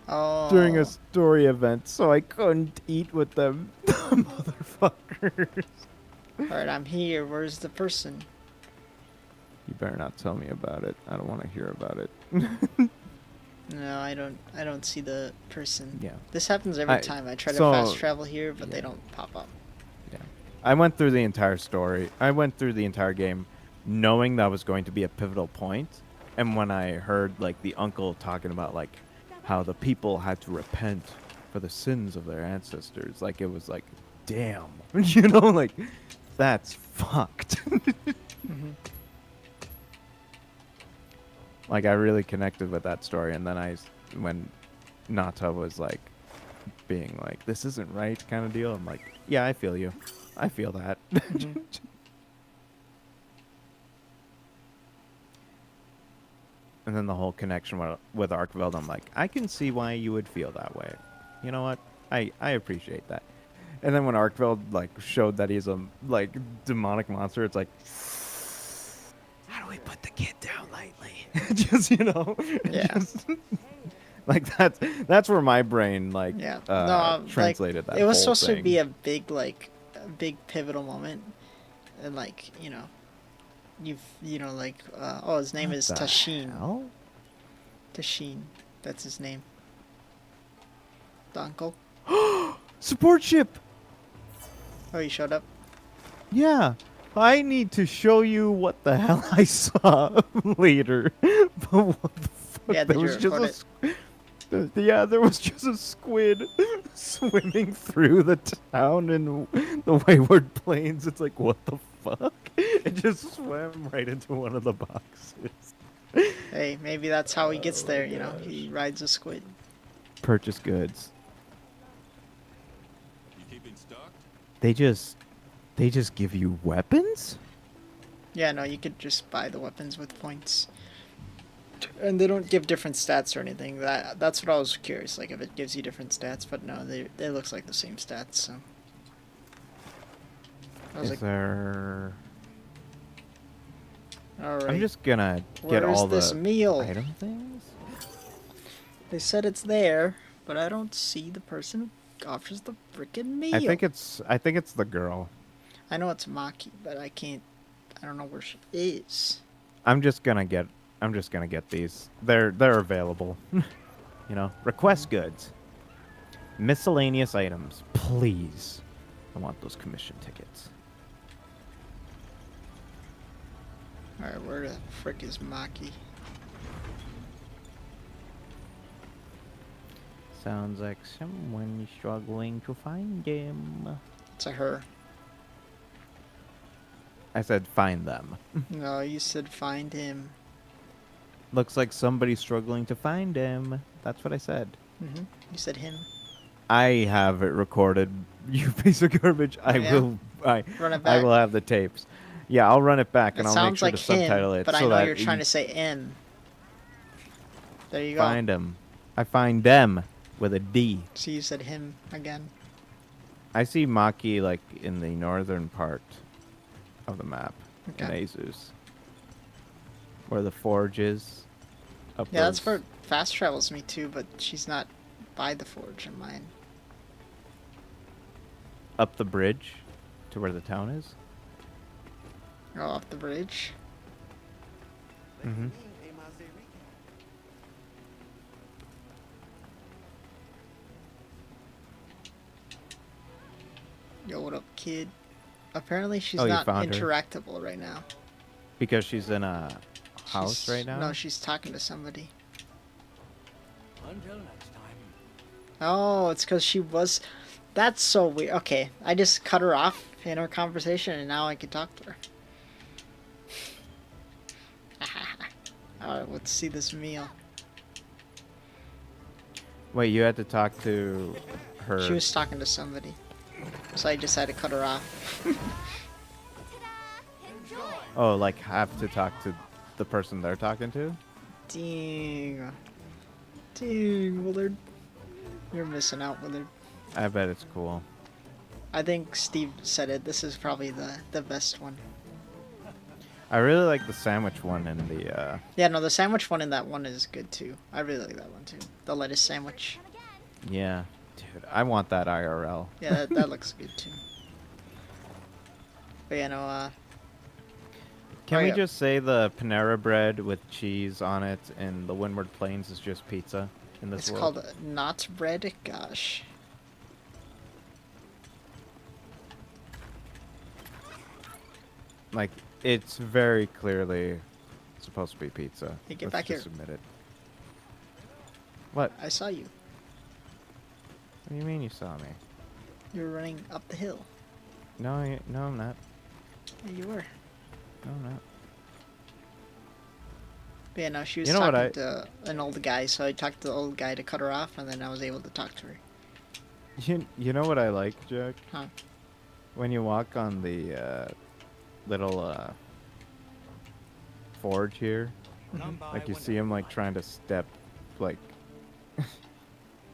Oh. During a story event, so I couldn't eat with them, motherfuckers. Alright, I'm here. Where's the person? You better not tell me about it. I don't want to hear about it. No, I don't see the person. Yeah. This happens every I- time. I try to so- fast travel here, but yeah. they don't pop up. Yeah. I went through the entire story. I went through the entire game knowing that was going to be a pivotal point. And when I heard like the uncle talking about like how the people had to repent for the sins of their ancestors, like it was like, damn, you know, like that's fucked. Like I really connected with that story, and then when Nata was like being like, "This isn't right," kind of deal, I'm like, "Yeah, I feel you. I feel that." And then the whole connection with Arkveld, I'm like, I can see why you would feel that way. You know what? I appreciate that. And then when Arkveld like showed that he's a like demonic monster, it's like, how do we put the kid down lightly? Just Yeah. just- like that's where my brain like Yeah. translated like, that. It was whole supposed thing. to be a big pivotal moment, and like his name What is the Tashin. hell? Tashin, that's his name. The uncle. Support ship. Oh, he showed up. Yeah, I need to show you what the hell I saw later. But what the fuck? Yeah, there did you was just record yeah, there was just a squid swimming through the town in the Wayward Plains. It's like, what the fuck? It just swam right into one of the boxes. Hey, maybe that's how he gets there. He rides a squid. Purchase goods. They just give you weapons? Yeah, no, you could just buy the weapons with points. And they don't give different stats or anything. That's what I was curious, like if it gives you different stats, but no, they looks like the same stats, so. I was Is like, there... alright. I'm just gonna get Where's all this the meal? item things. They said it's there, but I don't see the person who offers the frickin' meal. I think it's the girl. I know it's Maki, but I don't know where she is. I'm just gonna get these. They're available. You know, request goods. Miscellaneous items, please. I want those commission tickets. Alright, where the frick is Maki? Sounds like someone struggling to find them. It's a her. I said find them. No, you said find him. Looks like somebody's struggling to find him. That's what I said. You said him. I have it recorded. You piece of garbage. I Yeah? will. Run it I back. will have the tapes. Yeah, I'll run it back It and I'll make sounds sure like to subtitle him, it but I so know that you're trying to you say M. There you go. find him. I find them with a D. So you said him again. I see Maki like in the northern part of the map in Okay. Azus, where the forge is. Up Yeah, that's those- where fast travels me too, but she's not by the forge in mine. up the bridge to where the town is. Oh, off the bridge. Mm-hmm. Yo, what up, kid? Apparently she's Oh, you not found her? interactable right now. Because she's in a house She's- right now. No, she's talking to somebody. Until next time. Oh, it's because she was. That's so weird. Okay, I just cut her off in our conversation, and now I can talk to her. Alright, let's see this meal. Wait, you had to talk to her. She was talking to somebody, so I just had to cut her off. Oh, like have to talk to the person they're talking to? Dang. Dang, Willard. You're missing out, Willard. I bet it's cool. I think Steve said it. This is probably the best one. I really like the sandwich one in the. Yeah, no, the sandwich one in that one is good too. I really like that one too. The lettuce sandwich. Yeah, dude, I want that IRL. Yeah, that looks good too. But yeah, no, Can Oh, we yeah. just say the Panera bread with cheese on it in the Windward Plains is just pizza in this it's world? called not bread. Gosh. Like, it's very clearly supposed to be pizza. Hey, get Let's back just here. admit it. What? I saw you. What do you mean you saw me? You were running up the hill. No, no, I'm not. Yeah, you were. No, I'm not. But yeah, no, she was You know what talking to an old guy, so I talked to the old guy to cut her off, and then I was able to talk to her. You know what I like, Jack? Huh? When you walk on the little forge here, like you see him like trying to step like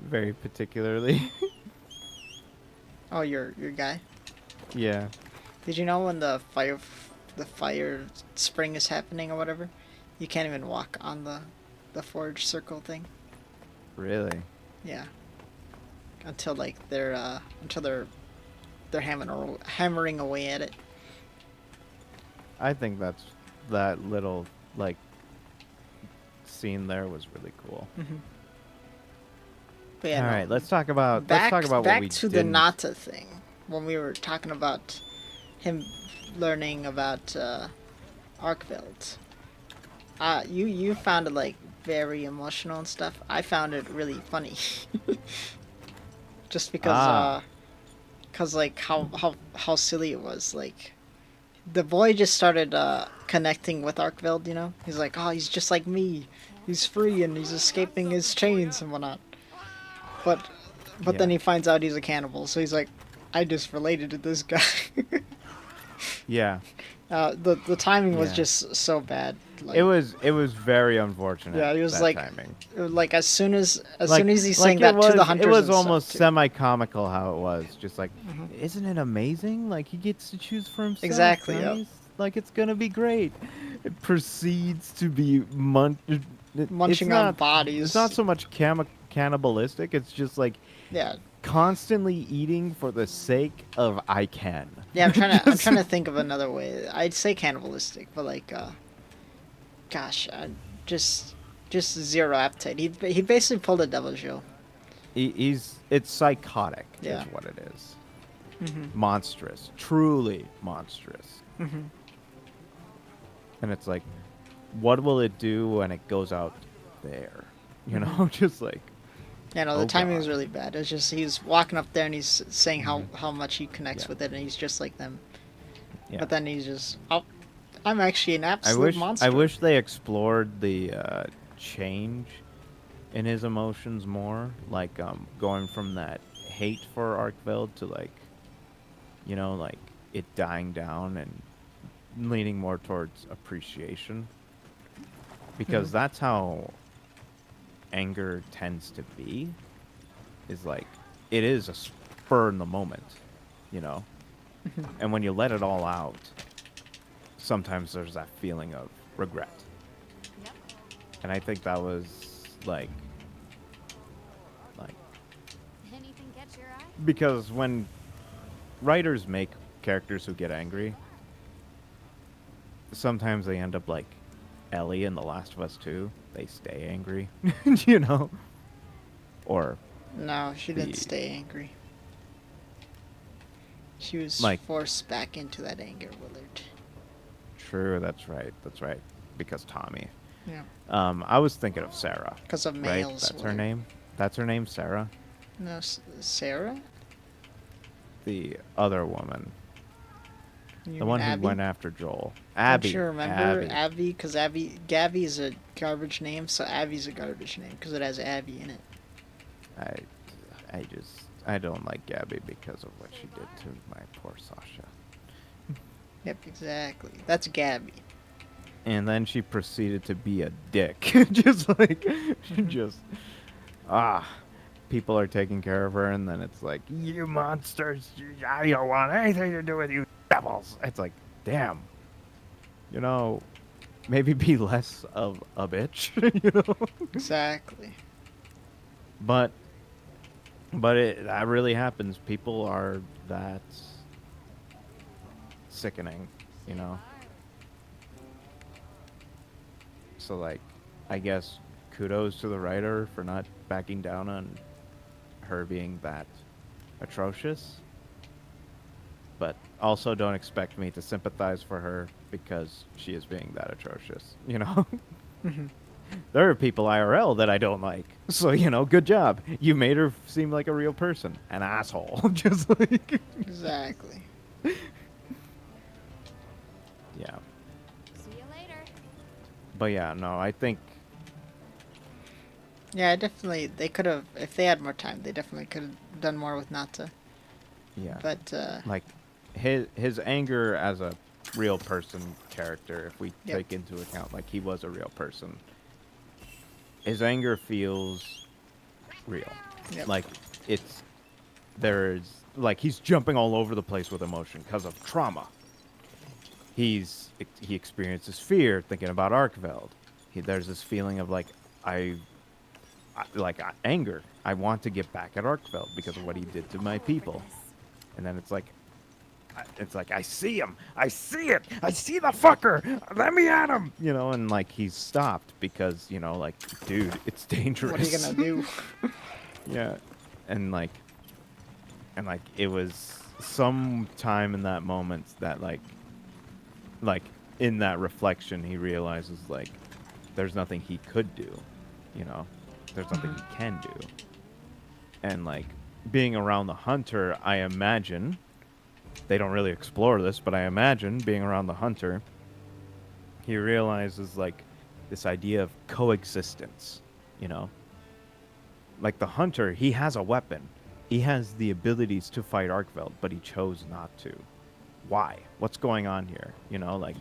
very particularly. Oh, your guy. Yeah. Did you know when the fire spring is happening or whatever, you can't even walk on the forge circle thing? Really? Yeah. Until like they're hammering away at it. I think that little like scene there was really cool. But yeah, All no, right, let's talk about back what back we to didn't. the Nata thing when we were talking about him learning about Arkveld. You found it like very emotional and stuff. I found it really funny. Just because cause like how silly it was. Like the boy just started connecting with Arkveld, you know? He's like, oh, he's just like me. He's free and he's escaping his chains and whatnot. But then Yeah. he finds out he's a cannibal, so he's like, I just related to this guy. Yeah. The timing was Yeah. just so bad. Like, It was very unfortunate. Yeah, he was that like, timing. like as soon as Like, he's like saying it that was, to the hunters, it was and stuff, almost too. semi-comical how it was. Just like, Mhm. isn't it amazing? Like he gets to choose for himself. Exactly, yep. guys. Like it's gonna be great. It proceeds to be Munching on bodies. It's not so much cannibalistic. It's just like Yeah, constantly eating for the sake of I can. yeah. I'm trying to think of another way. I'd say cannibalistic, but like, gosh, just zero appetite. He basically pulled a Devil Joe. It's psychotic. Yeah. Is what it is. Mhm. Monstrous, truly monstrous. Mhm. And it's like, what will it do when it goes out there? You know, just like, Yeah, no, the Oh, timing God. was really bad. It's just he's walking up there and he's saying Mhm. how much he connects Yeah. with it, and he's just like them. yeah. But then he's just, oh, I'm actually an I absolute wish monster. I wish they explored the change in his emotions more, like going from that hate for Arkveld to like, you know, like it dying down and leaning more towards appreciation, because Mhm. that's how anger tends to be. Is like it is a spur in the moment, you know, and when you let it all out, sometimes there's that feeling of regret. And I think that was like Anything catch your eye? because when writers make characters who get angry, sometimes they end up like Ellie in The Last of Us 2. They stay angry, you know, or No, she didn't the- stay angry. She was Like- forced back into that anger, Willard. true. That's right. That's right. Because Tommy. Yeah, I was thinking of Sarah. because of Right? males. That's her Willard. name. That's her name, Sarah. No, Sarah. The other woman, You the mean one Abby? who went after Joel. Abby. Don't you remember Abby. Abby? Because Gabby is a garbage name, so Abby's a garbage name because it has Abby in it. I don't like Gabby because of what she did to my poor Sasha. Yep, exactly. That's Gabby. And then she proceeded to be a dick. Just like, just, people are taking care of her, and then it's like, you monsters, I don't want anything to do with you devils. It's like, damn. You know, maybe be less of a bitch, you know? Exactly. But that really happens. People are that sickening, you know? So, like, I guess kudos to the writer for not backing down on her being that atrocious. But also don't expect me to sympathize for her because she is being that atrocious, you know? Mhm. There are people IRL that I don't like. So, you know, good job. You made her seem like a real person. An asshole. Just like... Exactly. Yeah. See you later. But yeah, no, I think... Yeah, definitely. They could have, if they had more time, they definitely could have done more with Nata. Yeah. But Like, his anger as a real person character, if we Yep. take into account, like, he was a real person, his anger feels real. Yep. Like, like, he's jumping all over the place with emotion because of trauma. He experiences fear thinking about Arkveld. There's this feeling of, like, anger. I want to get back at Arkveld because of what he did to my people. And then it's like, I see him. I see it. I see the fucker. Let me at him. You know, and like he's stopped because, you know, like, dude, it's dangerous. what are you gonna do? Yeah. And like it was some time in that moment that like in that reflection he realizes like there's nothing he could do, you know. There's nothing he can do. And like being around the hunter, I imagine they don't really explore this, but I imagine being around the hunter, he realizes like this idea of coexistence, you know? Like the hunter, he has a weapon. he has the abilities to fight Arkveld, but he chose not to. Why? What's going on here? You know, like,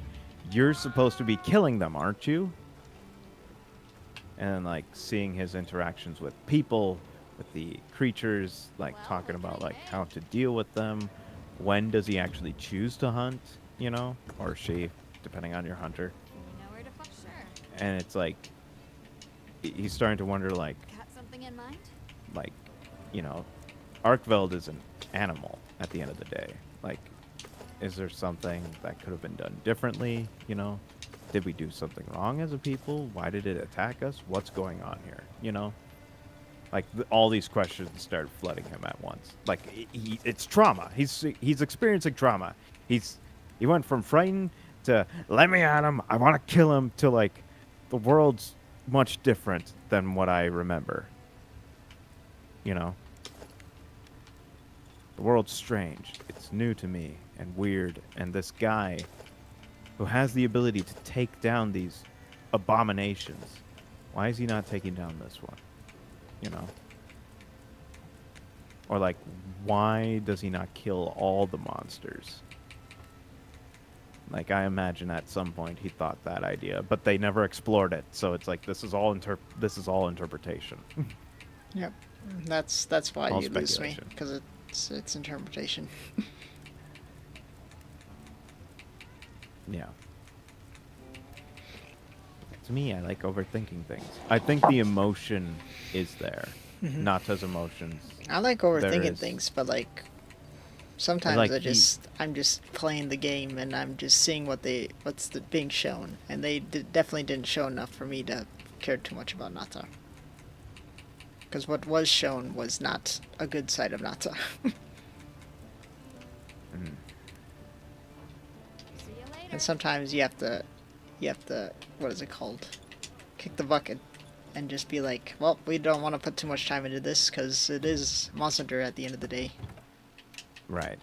you're supposed to be killing them, aren't you? And like seeing his interactions with people, with the creatures, like talking about like how to deal with them. When does he actually choose to hunt? You know, or she, depending on your hunter. And it's like he's starting to wonder, like, Got something in mind? like, you know, Arkveld is an animal at the end of the day. Like, is there something that could have been done differently? You know, did we do something wrong as a people? Why did it attack us? What's going on here? You know, like all these questions start flooding him at once. Like it's trauma. He's experiencing trauma. He went from frightened to let me at him. I want to kill him to like the world's much different than what I remember. You know, the world's strange. It's new to me and weird. And this guy who has the ability to take down these abominations, why is he not taking down this one? You know? Or like, why does he not kill all the monsters? Like, I imagine at some point he thought that idea, but they never explored it. So it's like this is all interpretation. Yep. That's why All you lose me, speculation. because it's interpretation. Yeah. To me, I like overthinking things. I think the emotion is there. Nata's emotions. I like There overthinking is- things, but like sometimes like I'm just playing the game and I'm just seeing what's being shown, and they definitely didn't show enough for me to care too much about Nata. Because what was shown was not a good side of Nata. See you later. And sometimes you have to, what is it called? Kick the bucket. And just be like, well, we don't want to put too much time into this because it is Monster Hunter at the end of the day. Right.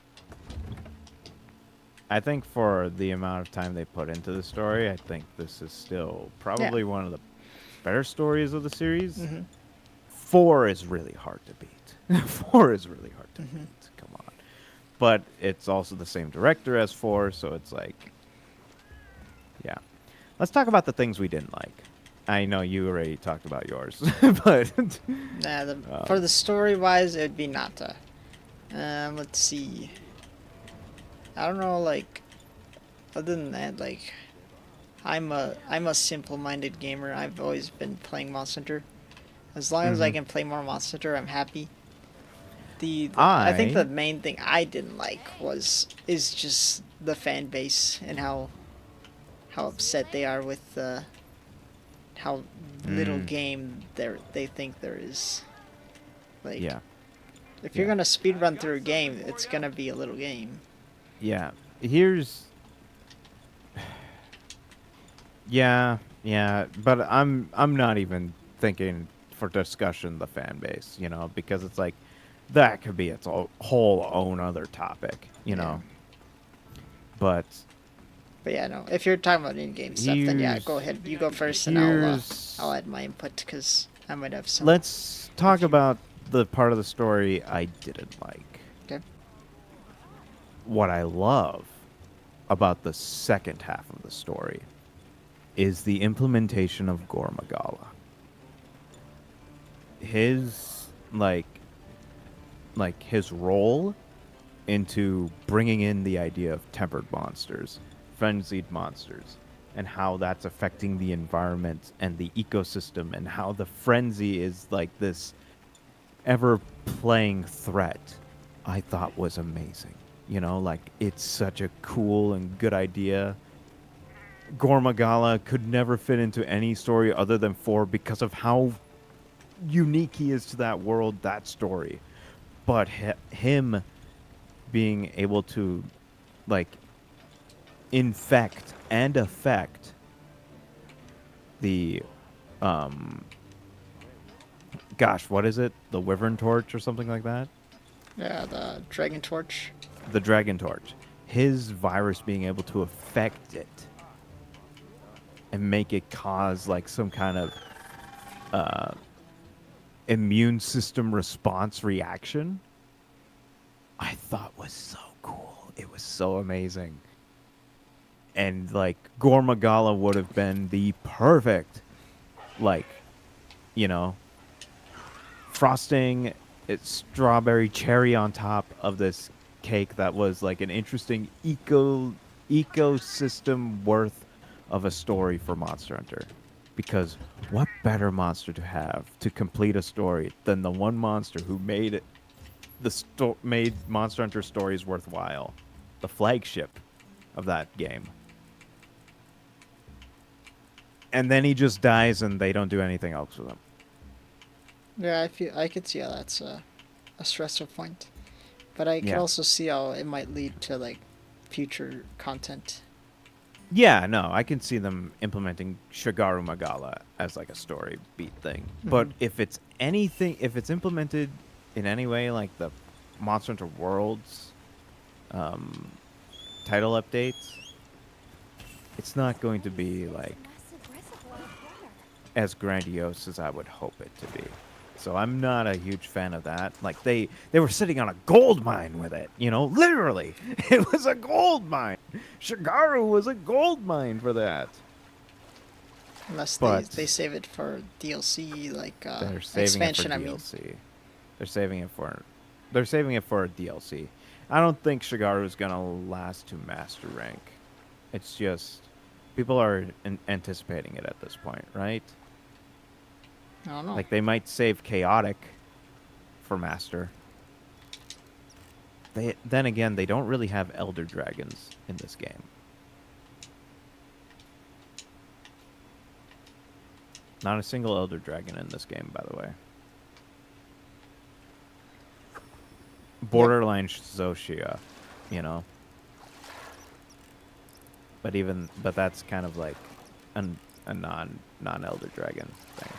I think for the amount of time they put into the story, I think this is still probably one of the better stories of the series. Mm-hmm. 4 is really hard to beat. 4 is really hard to beat. Come on. But it's also the same director as 4, so it's like, yeah. Let's talk about the things we didn't like. I know you already talked about yours, but For the story wise, it would be Nata. Let's see. I don't know, like, other than that, like, I'm a simple-minded gamer. I've always been playing Monster Hunter. As long as I can play more Monster Hunter, I'm happy. I think the main thing I didn't like is just the fan base and how upset they are with how little game they think there is. Like, yeah. if you're gonna speedrun through a game, it's gonna be a little game. Yeah. Here's Yeah, but I'm not even thinking for discussion the fan base, you know, because it's like that could be its whole own other topic, you know. But yeah, no. If you're talking about in-game stuff, then yeah, go ahead. You go first, and I'll add my input because I might have some. let's talk about the part of the story I didn't like. Okay. What I love about the second half of the story is the implementation of Gormagala. His his role into bringing in the idea of tempered monsters, frenzied monsters, and how that's affecting the environment and the ecosystem, and how the frenzy is like this ever playing threat, I thought was amazing. You know, like, it's such a cool and good idea. Gormagala could never fit into any story other than 4 because of how unique he is to that world, that story. But him being able to, like, infect and affect the, gosh, what is it? The Wyvern Torch or something like that? Yeah, the Dragon Torch. The Dragon Torch. His virus being able to affect it and make it cause like some kind of immune system response reaction I thought was so cool. It was so amazing. And like Gormagala would have been the perfect, like, you know, frosting, it's strawberry cherry on top of this cake that was like an interesting ecosystem worth of a story for Monster Hunter. Because what better monster to have to complete a story than the one monster who made made Monster Hunter stories worthwhile, the flagship of that game. And then he just dies and they don't do anything else with him. Yeah, I could see how that's a stressor point, but I could Yeah. also see how it might lead to like future content. Yeah, no, I can see them implementing Shigaru Magala as like a story beat thing. But if it's anything, if it's implemented in any way like the Monster Hunter Worlds title updates, it's not going to be like Massive reservoir of water. as grandiose as I would hope it to be. So I'm not a huge fan of that. Like they were sitting on a gold mine with it, you know, literally. It was a gold mine. Shigaru was a gold mine for that. Unless But- they save it for DLC, like They're saving expansion. it I for mean, DLC. They're saving it for a DLC. I don't think Shigaru is gonna last to master rank. It's just people are anticipating it at this point, right? I don't know. Like they might save chaotic for master. Then again, they don't really have elder dragons in this game. Not a single elder dragon in this game, by the way. Borderline Zoshia, you know. But that's kind of like a non elder dragon thing.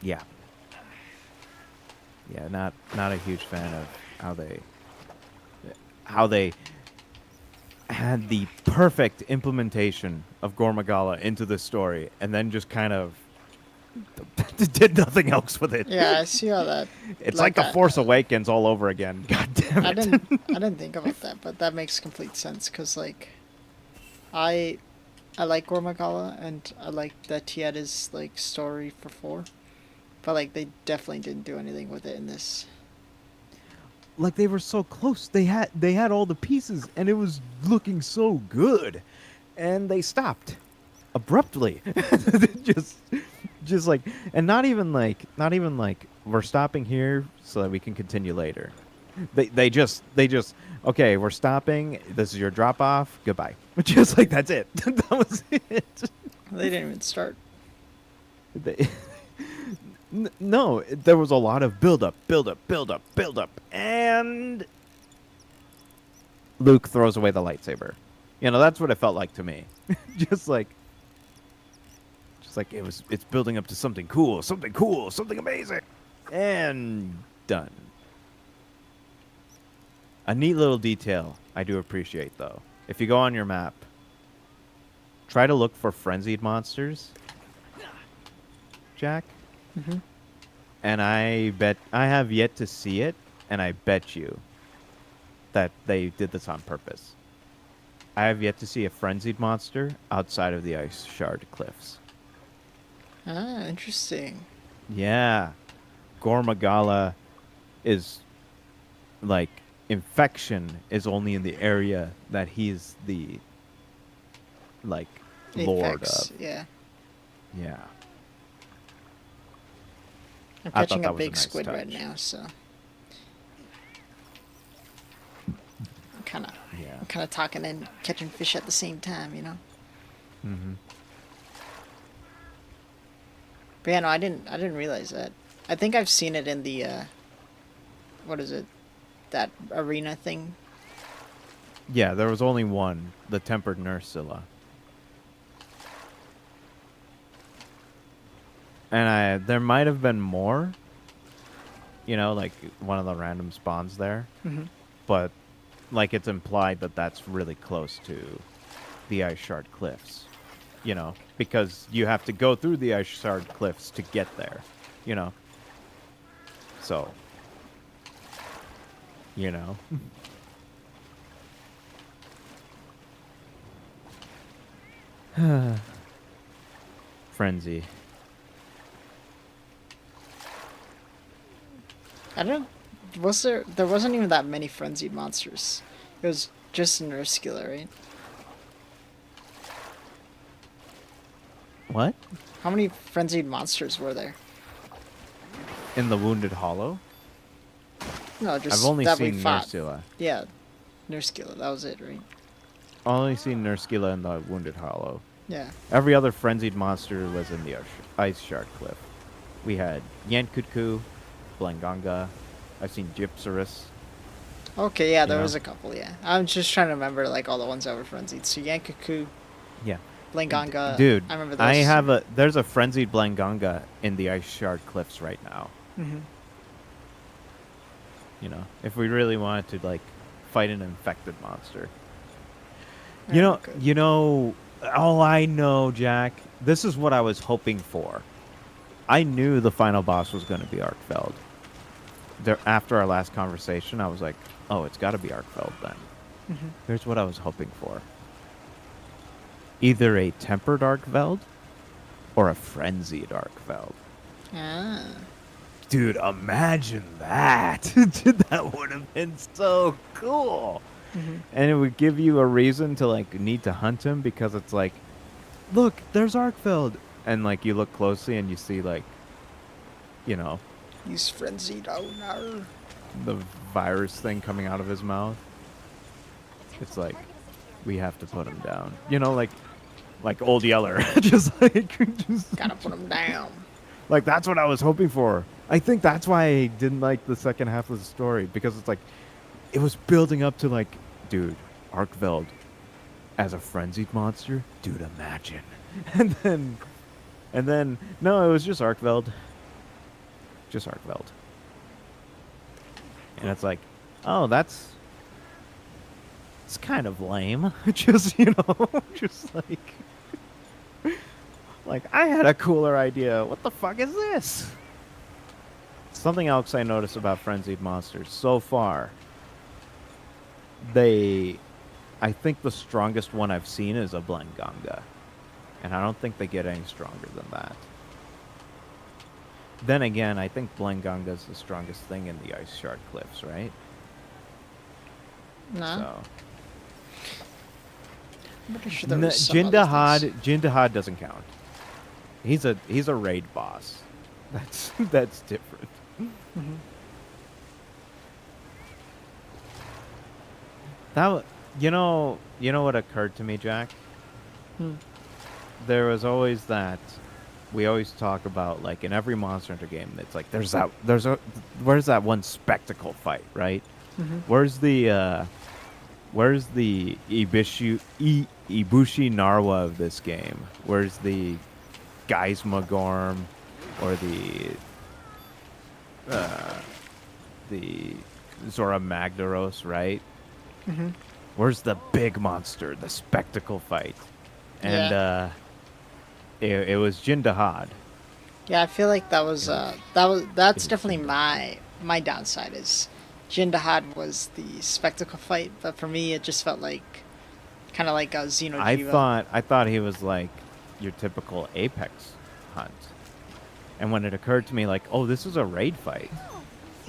Yeah. Yeah, not a huge fan of how they had the perfect implementation of Gormagala into the story and then just kind of did nothing else with it. Yeah, I see how that. It's like The that- Force Awakens all over again. God damn it. I didn't think about that, but that makes complete sense because like, I like Gormagala and I like that he had his like story for 4, but like they definitely didn't do anything with it in this. Like they were so close. They had all the pieces and it was looking so good. And they stopped abruptly. just like and not even like we're stopping here so that we can continue later. They just okay, we're stopping. This is your drop off. Goodbye. Just like that's it. That was it. They didn't even start. They, no, there was a lot of build up, and Luke throws away the lightsaber. You know, that's what it felt like to me. just like it's building up to something cool, something amazing, and done. A neat little detail I do appreciate though. If you go on your map, try to look for frenzied monsters. Jack. Mm-hmm. And I have yet to see it, and I bet you that they did this on purpose. I have yet to see a frenzied monster outside of the Ice Shard Cliffs. Ah, interesting. Yeah. Gormagala is like infection is only in the area that he's the like lord Apex, of. yeah. Yeah. I'm I thought catching that a was a big nice squid right touch. now, so I'm Yeah. kind of talking and catching fish at the same time, you know. Mhm. But yeah, no, I didn't realize that. I think I've seen it in the what is it? That arena thing. Yeah, there was only one, the Tempered Nursilla. And there might have been more, you know, like one of the random spawns there. Mhm. But, like, it's implied that that's really close to the Ice Shard Cliffs. you know, because you have to go through the Ice Shard Cliffs to get there, you know. So, you know. Frenzy. I don't. There wasn't even that many frenzied monsters. It was just Nurskula, right? What? How many frenzied monsters were there? In the Wounded Hollow? No, just I've only that we seen fought. Nursula. Yeah, Nurskula. That was it, right? Only seen Nurskula in the Wounded Hollow. Yeah. Every other frenzied monster was in the Ice Shard Cliff. We had Yankutku, Blanganga. I've seen Gypsaurus. Okay, yeah, there Yeah. was a couple. Yeah, I'm just trying to remember like all the ones that were frenzied. So Yankaku, Yeah. Blanganga. Dude, I remember those. I have a. There's a frenzied Blanganga in the Ice Shard Cliffs right now. Hmm. You know, if we really wanted to like fight an infected monster. Yeah, okay. You know. Oh, I know, Jack. This is what I was hoping for. I knew the final boss was going to be Arkfeld. There, after our last conversation, I was like, "Oh, it's got to be Arkfeld then." Mhm. Here's what I was hoping for: either a tempered Arkfeld or a frenzied Arkfeld. Ah. Dude, imagine that! That would have been so cool. Mhm. And it would give you a reason to like need to hunt him because it's like, look, there's Arkfeld, and like you look closely and you see like, you know, He's frenzied. Oh no. the virus thing coming out of his mouth. It's like we have to put him down. You know, like Old Yeller, just Gotta put him down. like that's what I was hoping for. I think that's why I didn't like the second half of the story because it's like it was building up to like, dude, Arkfeld as a frenzied monster, dude, imagine. And then no, it was just Arkfeld. Just Arkfeld. And it's like, oh, it's kind of lame. Just, you know, just like I had a cooler idea. What the fuck is this? Something else I noticed about frenzied monsters so far. I think the strongest one I've seen is a Blanganga. And I don't think they get any stronger than that. Then again, I think Blanganga is the strongest thing in the Ice Shard Cliffs, right? No. So I'm pretty sure there was some other things. Jindahad doesn't count. He's a raid boss. That's different. Mhm. You know what occurred to me, Jack? Hmm. There was always that. We always talk about like in every Monster Hunter game. It's like where's that one spectacle fight, right? Mhm. Where's the Ibushi Narwa of this game? Where's the Geisma Gorm or the Zora Magdaros, right? Mhm. Where's the big monster, the spectacle fight? And Yeah. It was Jindahad. Yeah, I feel like that's was definitely Jindahad. my downside is Jindahad was the spectacle fight, but for me it just felt like kind of like a Xenojiva. I thought he was like your typical Apex hunt. And when it occurred to me like, oh, this is a raid fight.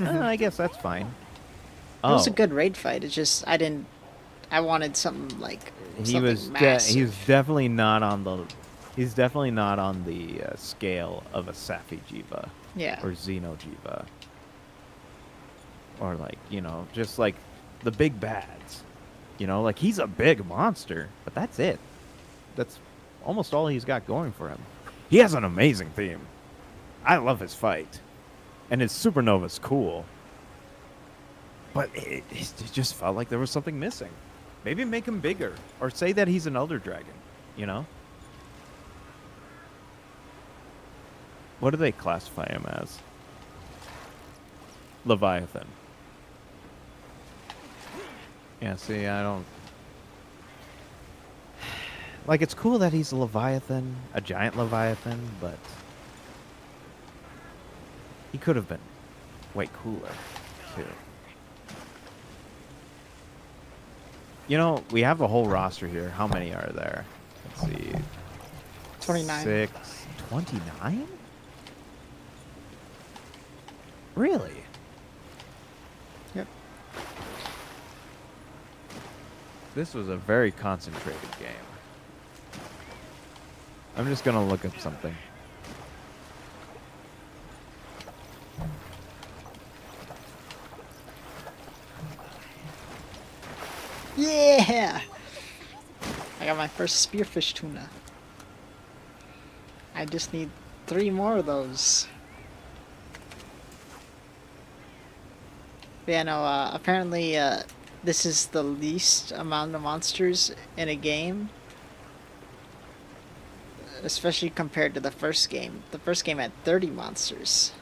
I guess that's fine. It was a good raid fight. It's just I wanted something like He was something massive. he's definitely not on the scale of a Safi Jiva Yeah. or Xenojiva. Or like, you know, just like the big bads. You know, like he's a big monster, but that's it. That's almost all he's got going for him. He has an amazing theme. I love his fight. And his supernova's cool. But it just felt like there was something missing. Maybe make him bigger. Or say that he's an Elder Dragon, you know? What do they classify him as? Leviathan. Yeah, see, I don't... Like, it's cool that he's a Leviathan, a giant Leviathan, but he could have been way cooler, too. You know, we have a whole roster here. How many are there? Let's see. 29. 6. 29? Really? Yep. This was a very concentrated game. I'm just gonna look up something. Yeah! I got my first spearfish tuna. I just need 3 more of those. But yeah, no, apparently this is the least amount of monsters in a game. Especially compared to the first game. The first game had 30 monsters.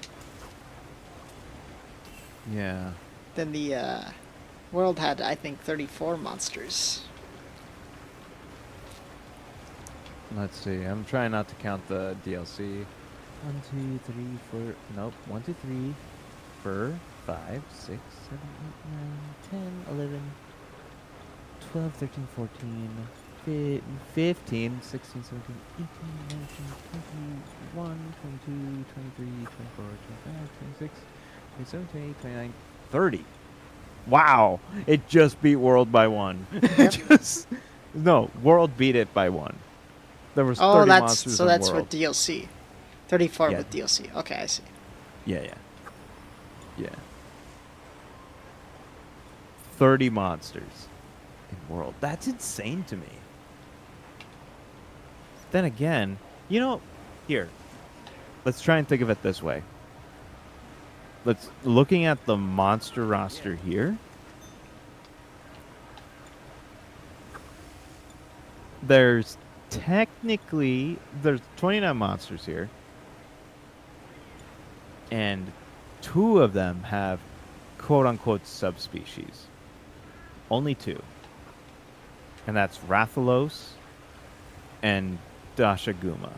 Yeah. Then the world had, I think, 34 monsters. Let's see. I'm trying not to count the DLC. 1, 2, 3, 4. Nope. 1, 2, 3, 4, 5, 6, 7, 8, 9, 10, 11, 12, 13, 14, 15, 16, 17, 18, 19, 21, 22, 23, 24, 25, 26, 27, 28, 29, 30. Wow. It just beat World by 1. Just no, World beat it by 1. There was 30 Oh, that's monsters so in that's World. with DLC. 34 Yeah. with DLC. Okay, I see. Yeah. 30 monsters in World. That's insane to me. Then again, you know, here. Let's try and think of it this way. Looking at the monster roster here. There's 29 monsters here. And 2 of them have quote unquote subspecies. Only 2. And that's Rathalos and Dashaguma.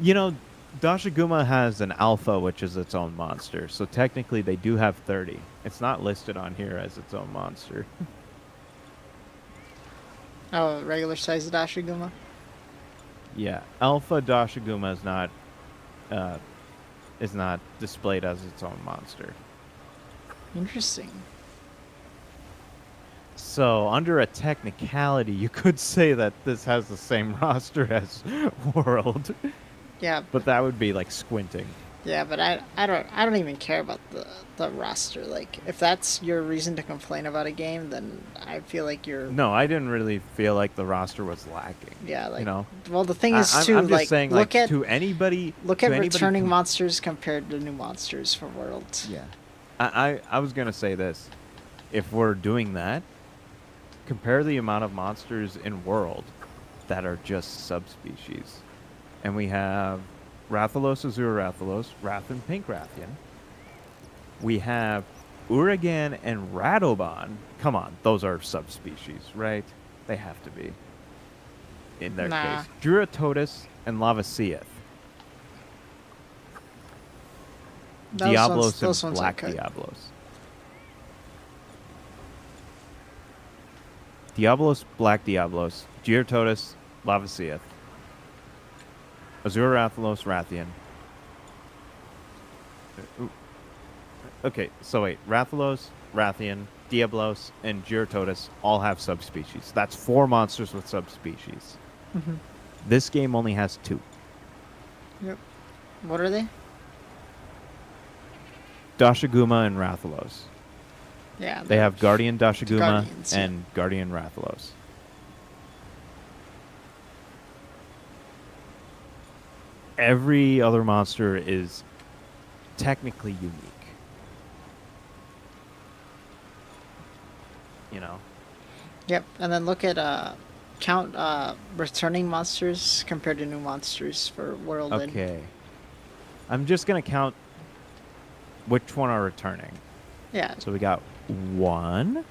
You know, Dashaguma has an alpha, which is its own monster. So technically they do have 30. It's not listed on here as its own monster. Oh, regular size Dashiguma? Yeah, Alpha Dashaguma is not displayed as its own monster. Interesting. So, under a technicality, you could say that this has the same roster as World, Yeah, but that would be like squinting. yeah, but I don't even care about the roster. Like, if that's your reason to complain about a game, then I feel like you're No, I didn't really feel like the roster was lacking. yeah, like you know, well, the thing is I'm too, just like saying, look like at to anybody, look to at anybody returning com- monsters compared to new monsters for World. Yeah, I was gonna say this. If we're doing that, compare the amount of monsters in World that are just subspecies. And we have Rathalos, Azure Rathalos, Wrath and Pink Rathian. We have Uragan and Radoban. Come on, those are subspecies, right? They have to be. In their Nah. case. Duratotus and Lavaseath. Diablos those and ones I Black could. Diablos. Diablos, Black Diablos, Gyarados, Lavaseath, Azure Rathalos, Rathian. Ooh. Okay, so wait, Rathalos, Rathian, Diablos, and Gyarados all have subspecies. That's 4 monsters with subspecies. Mhm. This game only has 2. Yep. What are they? Dashaguma and Rathalos. Yeah. They have Guardian Dashaguma Guardians, yeah. and Guardian Rathalos. Every other monster is technically unique. You know? Yep. And then look at count returning monsters compared to new monsters for World. And Okay. I'm just going to count which one are returning. yeah. So we got 1,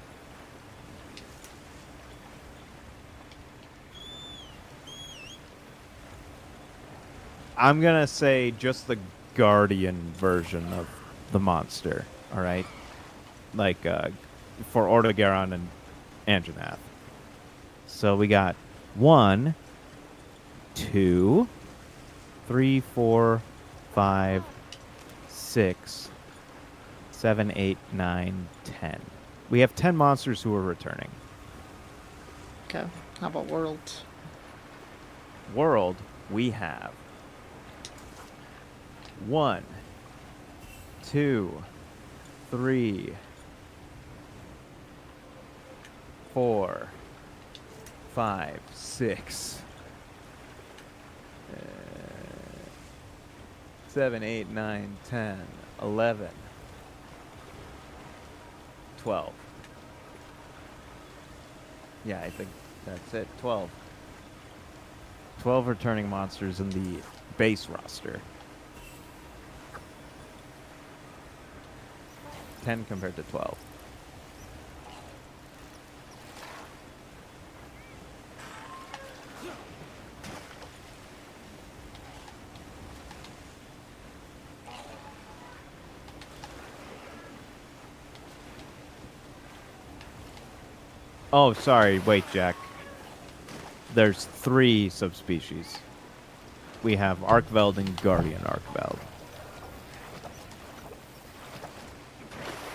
I'm gonna say just the guardian version of the monster. All right, like for Ordogaron and Anjanath. So we got 1, 2, 3, 4, 5, 6, 7, 8, 9, 10. We have 10 monsters who are returning. Okay. How about World? World, we have 1, 2, 3, 4, 5, 6, 7, 8, 9, 10, 11, 12. Yeah, I think that's it. 12. 12 returning monsters in the base roster. 10 compared to 12. Oh, sorry. Wait, Jack. There's 3 subspecies. We have Arkveld and Guardian Arkveld.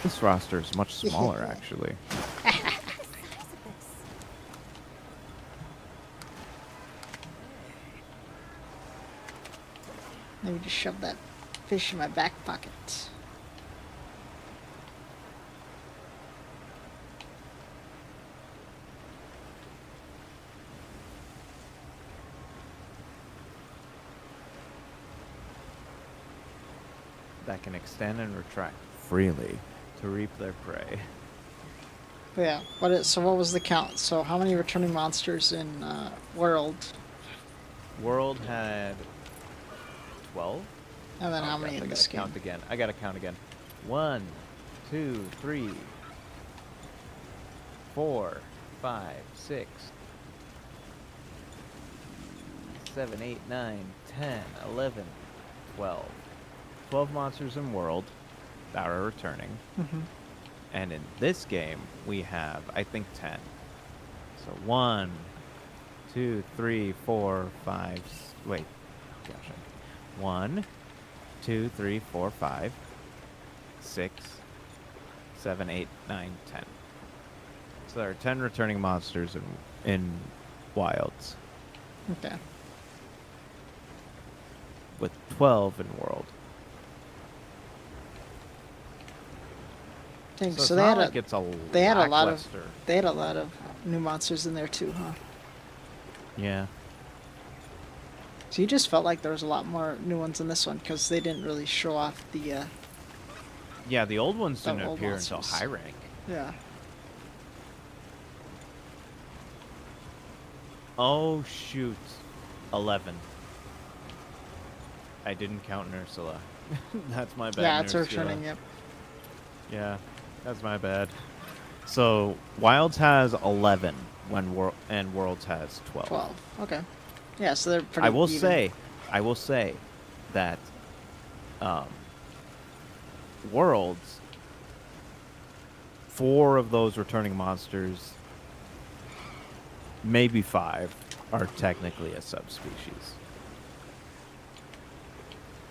This roster is much smaller, actually. Look at the size of this. Maybe just shove that fish in my back pocket. That can extend and retract freely to reap their prey. But yeah. So what was the count? So how many returning monsters in World? World had 12. And then how Oh, many yes, in I this gotta game? count again. I gotta count again. 1, 2, 3, 4, 5, 6, 7, 8, 9, 10, 11, 12. 12 monsters in World that are returning. Mm-hmm. And in this game, we have, I think, 10. So 1, 2, 3, 4, 5. Wait. Gosh. 1, 2, 3, 4, 5, 6, 7, 8, 9, 10. So there are 10 returning monsters in Wilds, Okay. with 12 in World. Dang, So, so it's they not had like it's a they had a lot of lackluster- they had a lot of new monsters in there too, huh? Yeah. So you just felt like there was a lot more new ones in this one because they didn't really show off the Yeah, the old ones The didn't old appear until monsters. high rank. yeah. Oh, shoot. 11. I didn't count Nursula. That's my bad. Yeah, it's Nursula. returning. Yep. Yeah, that's my bad. So, Wilds has 11 when and Worlds has 12. 12. Okay. Yeah, so they're pretty. I will even. say that Worlds, 4 of those returning monsters, maybe 5, are technically a subspecies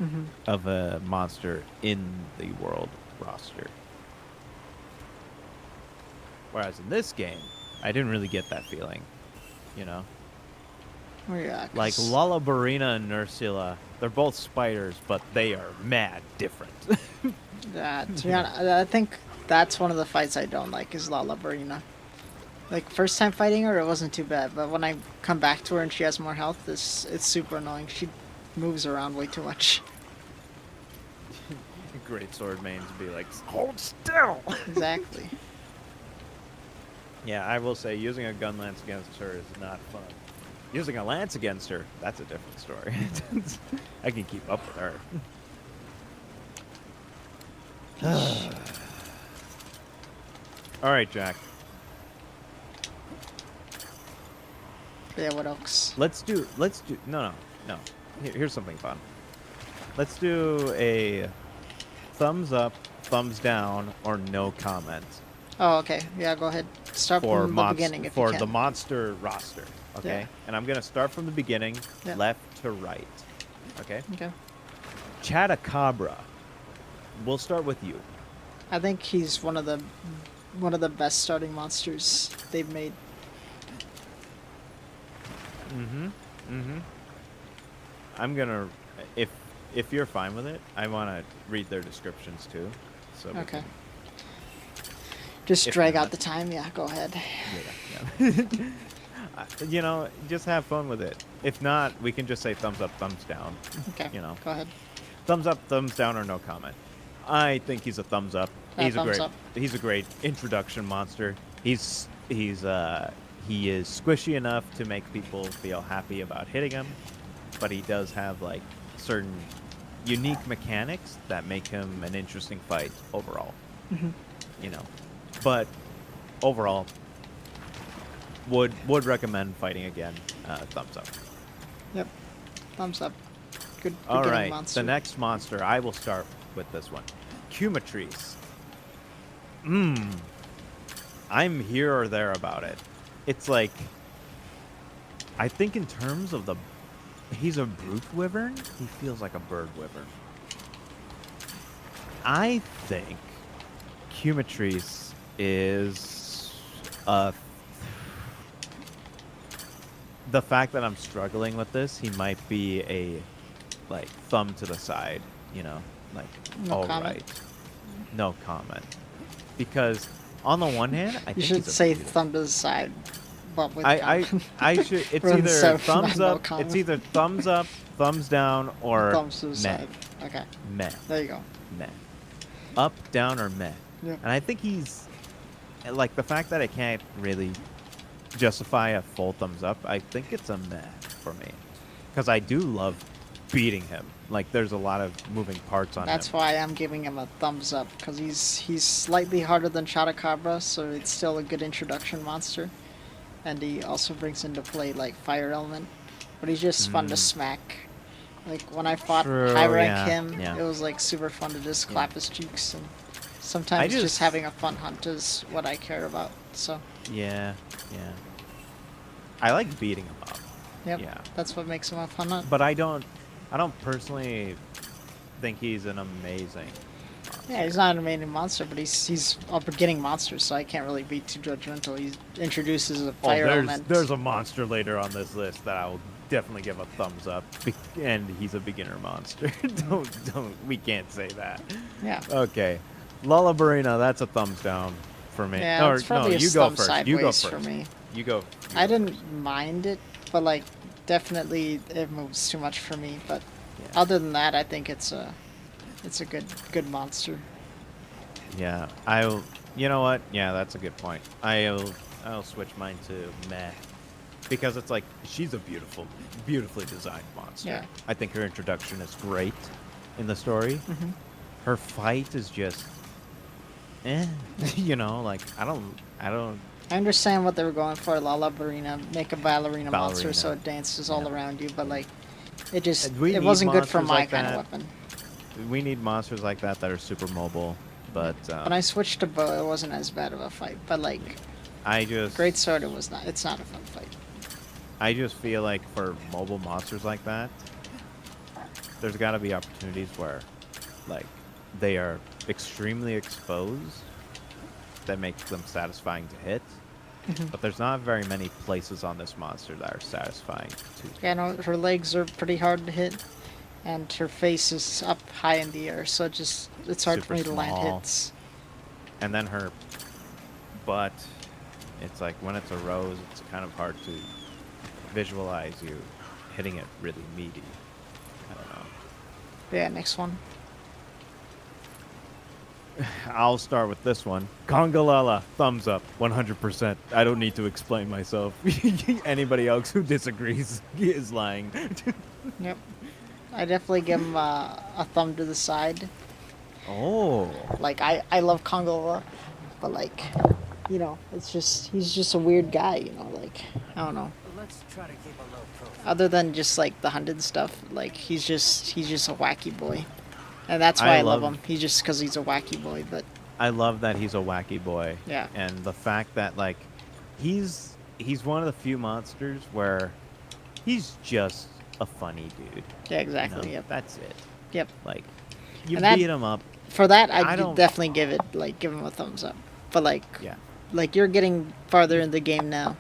Mhm. of a monster in the World roster. Whereas in this game, I didn't really get that feeling, you know? Oh, yeah. Like 'cause Lullabarina and Nursula, they're both spiders, but they are mad different. that, to be honest, I think that's one of the fights I don't like is Lala Barina. Like first time fighting her, it wasn't too bad, but when I come back to her and she has more health, it's super annoying. She moves around way too much. Great sword mains be like, hold still! Exactly. Yeah, I will say, using a gun lance against her is not fun. Using a lance against her, that's a different story. I can keep up with her. All right, Jack. But yeah, what else? Let's do. No. here's something fun. Let's do a thumbs up, thumbs down, or no comment Oh, okay. Yeah, go ahead. Start for from the beginning if you for can. the monster roster. Okay, Yeah. and I'm gonna start from the beginning, Yeah. left to right. Okay, Okay. Chatacabra. We'll start with you. I think he's one of the best starting monsters they've made. I'm gonna, if you're fine with it, I want to read their descriptions too. So we Okay. can- Just If drag not- out the time. Yeah, go ahead. yeah. You know, just have fun with it. If not, we can just say thumbs up, thumbs down. Okay. You know, Go ahead. thumbs up, thumbs down, or no comment. I think he's a thumbs up. He's a thumbs great. up. He's a great introduction monster. He is squishy enough to make people feel happy about hitting him, but he does have like certain unique mechanics that make him an interesting fight overall. You know, but overall, would recommend fighting again. Thumbs up. Yep. Thumbs up. Good All beginning right, monster. the next monster. I will start with this one, Cumatrice. I'm here or there about it. It's like, I think in terms of he's a brute wyvern. He feels like a bird wyvern. I think Cumatrice is the fact that I'm struggling with this, he might be a like thumb to the side, you know, like No all comment? right, no comment, because on the one hand, I You think should he's a say beautiful- thumb to the side, but with I comment. should. It's Rather than either so- thumbs no up. comment. It's either thumbs up, thumbs down, or thumbs to the meh, side. Okay. meh, There you go. meh, up, down, or meh. Yep. And I think he's like the fact that I can't really justify a full thumbs up. I think it's a meh for me, because I do love beating him. Like there's a lot of moving parts on That's him. why I'm giving him a thumbs up, because he's slightly harder than Chatacabra, so it's still a good introduction monster. And he also brings into play like fire element, but he's just fun to smack. Like when I fought True, high rank yeah, him, yeah. it was like super fun to just clap his cheeks, and sometimes just- just having a fun hunt is what I care about. So Yeah, yeah. I like beating him up, yep, Yeah. that's what makes him a fun hunt. but I don't personally think he's an amazing. Yeah, he's not an amazing monster, but he's a beginning monster, so I can't really be too judgmental. He introduces a fire element. There's a monster later on this list that I will definitely give a thumbs up, and he's a beginner monster. don't we can't say that. Yeah. Okay, Lullabarina, that's a thumbs down for me. Yeah, Or, it's probably no, a you go thumb first. You go sideways first. for me. You go. I didn't mind it, but like definitely it moves too much for me. But Yeah. other than that, I think it's a good monster. Yeah, I'll. You know what? Yeah, that's a good point. I'll switch mine to meh, because it's like she's a beautifully designed monster. Yeah. I think her introduction is great in the story. Mm-hmm. Her fight is just, you know, like I don't. I understand what they were going for, Lullabarina, make a ballerina monster so Ballerina. it dances all Yeah. around you, but like it just We it need wasn't good for monsters my like kind that. of weapon. We need monsters like that are super mobile, but When I switched to bow, it wasn't as bad of a fight. But like I just Great Sword, it was not. It's not a fun fight. I just feel like for mobile monsters like that, there's got to be opportunities where, like, they are extremely exposed that make them satisfying to hit. But there's not very many places on this monster that are satisfying to. Yeah, no, her legs are pretty hard to hit, and her face is up high in the air, so it's hard for Super me to land small. hits. And then her butt, it's like when it's a rose, it's kind of hard to visualize you hitting it really meaty. I don't know. Yeah, next one. I'll start with this one. Congalala, thumbs up, 100%. I don't need to explain myself. Anybody else who disagrees is lying. Yep. I definitely give him a thumb to the side. Oh. Like I love Congo, but like, you know, it's just he's just a weird guy. You know, like I don't know. Let's try to keep a low profile. Other than just like the hunted stuff, like he's just a wacky boy, and that's why I love him. He's just because he's a wacky boy, but I love that he's a wacky boy. Yeah. And the fact that like he's one of the few monsters where he's just a funny dude. yeah, you exactly. know? Yep. That's it. Yep. Like you And that- beat him up. For that, I I don't- definitely give him a thumbs up. But like, Yeah. like you're getting farther in the game now.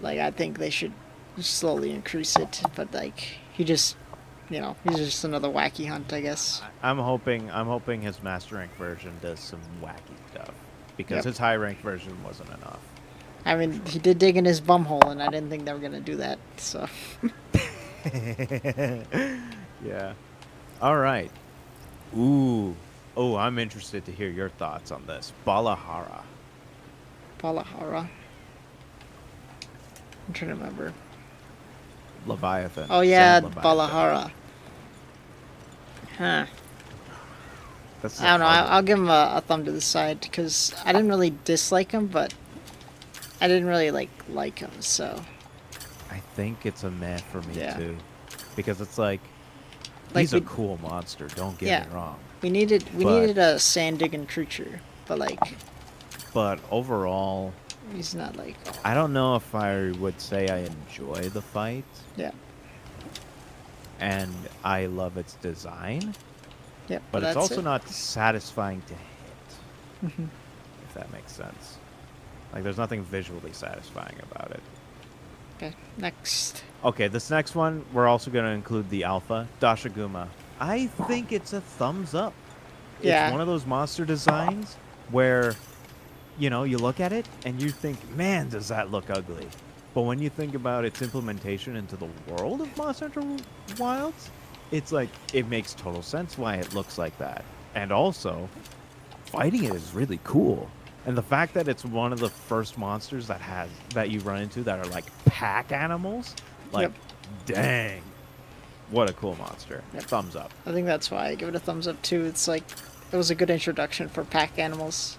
Like I think they should slowly increase it. But like he just, he's just another wacky hunt, I guess. I'm hoping his master rank version does some wacky stuff because Yep. his high rank version wasn't enough. I mean, he did dig in his bum hole, and I didn't think they were gonna do that. So Yeah. All right. Ooh. Oh, I'm interested to hear your thoughts on this. Balahara. Balahara. I'm trying to remember. Leviathan. Oh yeah, Sand Leviathan. Balahara. Huh. That's I don't know. hard I'll give him a thumb to the side because I didn't really dislike him, but I didn't really like him. So I think it's a meh for me Yeah. too, because it's like Like he's a we- cool monster. Don't get Yeah. me wrong, we needed But- a sand digging creature, but like but overall, he's not like I don't know if I would say I enjoy the fight, yeah. and I love its design, Yep. but it's that's also it. not satisfying to hit. Mhm. If that makes sense. Like, there's nothing visually satisfying about it. Okay. Next. Okay, this next one, we're also going to include the alpha, Dashaguma. I think it's a thumbs up. Yeah. It's one of those monster designs where, you look at it and you think, man, does that look ugly. But when you think about its implementation into the world of Monster Hunter Wilds, it's like, it makes total sense why it looks like that. And also, fighting it is really cool. And the fact that it's one of the first monsters that you run into that are like pack animals, like, Yep. dang, what a cool monster. Yep. Thumbs up. I think that's why I give it a thumbs up too. It's like it was a good introduction for pack animals.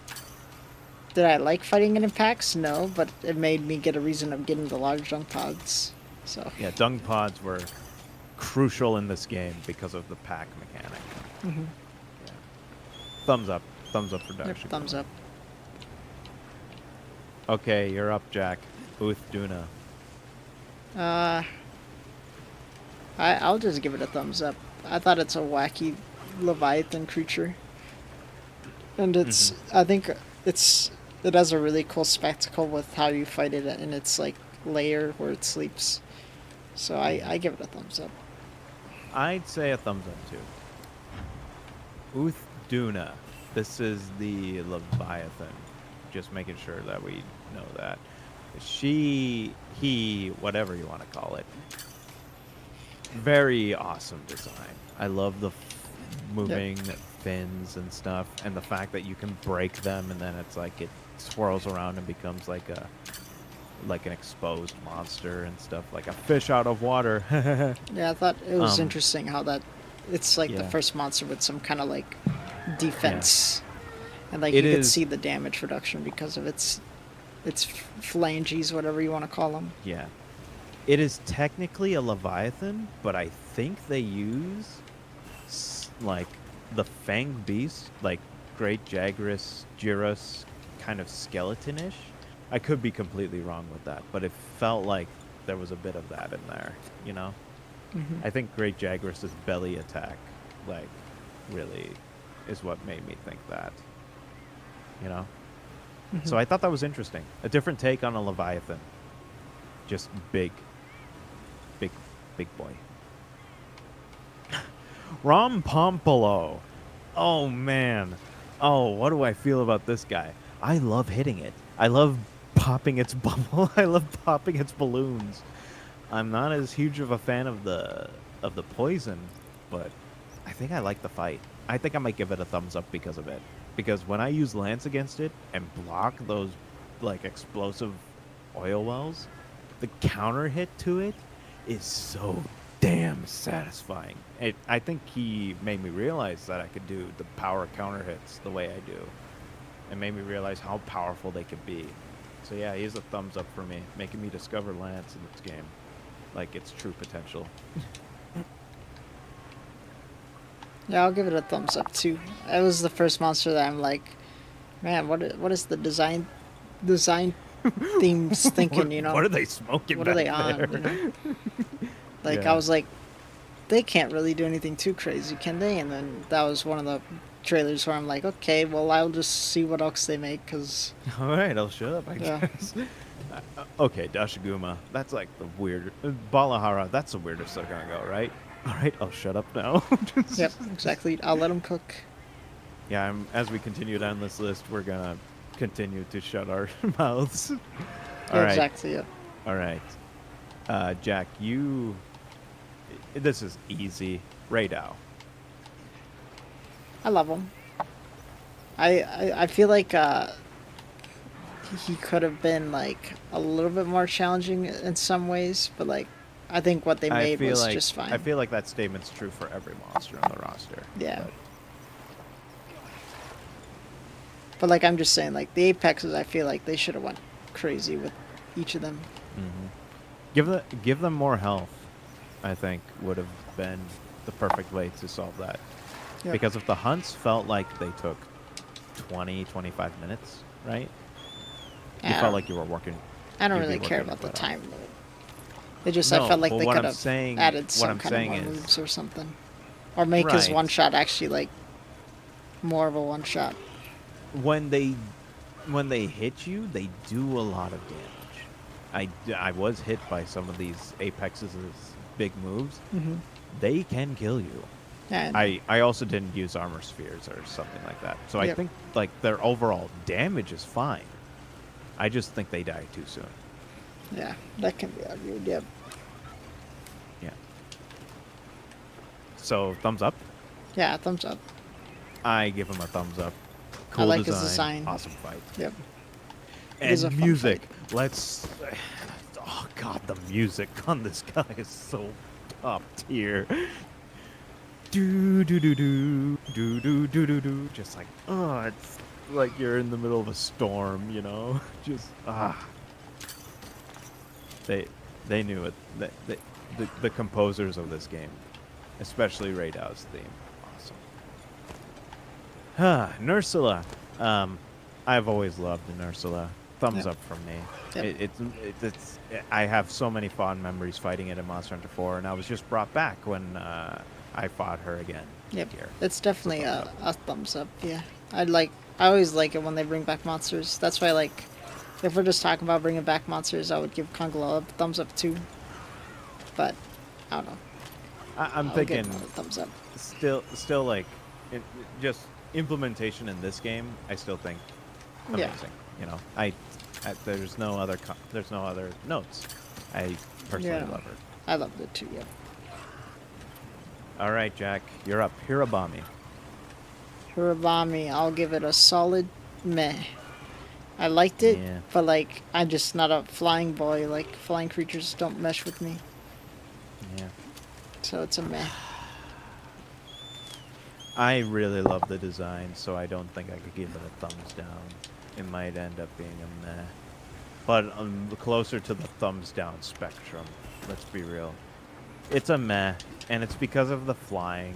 Did I like fighting it in packs? No, but it made me get a reason of getting the large dung pods. So Yeah, dung pods were crucial in this game because of the pack mechanic. Mhm. Yeah. Thumbs up. Thumbs up for yep, Dashaguma. thumbs up. Okay, you're up, Jack. Uth Duna. I'll just give it a thumbs up. I thought it's a wacky Leviathan creature, and it's I think it has a really cool spectacle with how you fight it in its like lair where it sleeps. So I give it a thumbs up. I'd say a thumbs up too. Uth Duna. This is the Leviathan. Just making sure that we know that. He, whatever you want to call it. Very awesome design. I love the moving fins and stuff, and the fact that you can break them, and then it's like it swirls around and becomes like an exposed monster and stuff, like a fish out of water. Yeah, I thought it was Um, interesting how that it's like the yeah. first monster with some kind of like defense, and like It you could is- see the damage reduction because of its phalanges, whatever you want to call them. Yeah. It is technically a Leviathan, but I think they use like the Fanged Beast, like Great Jagras, Gyros, kind of skeleton-ish. I could be completely wrong with that, but it felt like there was a bit of that in there, you know? Mhm. I think Great Jagras' belly attack, like, really is what made me think that, you know? So I thought that was interesting. A different take on a Leviathan. Just big boy. Rompompolo. Oh, man. Oh, what do I feel about this guy? I love hitting it. I love popping its bubble. I love popping its balloons. I'm not as huge of a fan of the poison, but I think I like the fight. I think I might give it a thumbs up because of it. Because when I use Lance against it and block those like explosive oil wells, the counter hit to it is so damn satisfying. I think he made me realize that I could do the power counter hits the way I do. It made me realize how powerful they could be. So yeah, he's a thumbs up for me, making me discover Lance in this game, like its true potential. Yeah, I'll give it a thumbs up too. It was the first monster that I'm like, man, what is the design themes thinking? You know, What are they smoking? what are back they on? there? You know? Like Yeah. I was like, they can't really do anything too crazy, can they? And then that was one of the trailers where I'm like, okay, well I'll just see what else they make, cause All right, I'll shut up. I Yeah. guess. Okay, Dashiguma. That's like the weird. Balahara. That's the weirdest they're gonna go, right? All right, I'll shut up now. yep, exactly. I'll let them cook. Yeah, as we continue down this list, we're gonna continue to shut our mouths. All Yeah, right. exactly. Yep. All right. Jack, you. This is easy. Raydao. I love him. I feel like he could have been like a little bit more challenging in some ways, but like I think what they made was just fine. I feel like that statement's true for every monster on the roster. Yeah. But like I'm just saying, like the Apexes, I feel like they should have went crazy with each of them. Give them more health. I think would have been the perfect way to solve that. Yep. Because if the hunts felt like they took 20, 25 minutes, right? You Yeah, felt like you were working. I don't you'd be really care working about the flat out. time limit. It just No, I felt like but they what could I'm have saying- added what some I'm kind of saying more is- moves or something, or make his Right. one shot actually like more of a one shot. When they hit you, they do a lot of damage. I was hit by some of these Apex's big moves. Mm-hmm. They can kill you. And I also didn't use armor spheres or something like that. So I Yep. think like their overall damage is fine. I just think they die too soon. yeah, that can be argued. Yep. Yeah. So thumbs up. Yeah, thumbs up. I give him a thumbs up. Cool like his design. Awesome fight. Yep. It is a And fun music. fight. Let's. Oh god, the music on this guy is so top tier. Do do do do do do do do do. Just like it's like you're in the middle of a storm, you know. Just They knew it. The composers of this game, especially Raydao's theme, awesome. Nursula. I've always loved Nursula. Thumbs Yep. up from me. Yep. It's I have so many fond memories fighting it in Monster Hunter 4, and I was just brought back when I fought her again. Yep. Here. It's definitely thumbs a thumbs up. Yeah. I always like it when they bring back monsters. That's why like if we're just talking about bringing back monsters, I would give Kongala a thumbs up too. But I don't know. I'm I'll thinking give him a thumbs up. still like just implementation in this game. I still think Yeah. amazing. You know, there's no other notes. I personally Yeah. love her. I loved it too. Yep. All right, Jack, you're up. Hirabami. Hirabami, I'll give it a solid meh. I liked it, Yeah. but like I'm just not a flying boy. Like flying creatures don't mesh with me, Yeah. so it's a meh. I really love the design, so I don't think I could give it a thumbs down. It might end up being a meh. But closer to the thumbs down spectrum, let's be real. It's a meh, and it's because of the flying.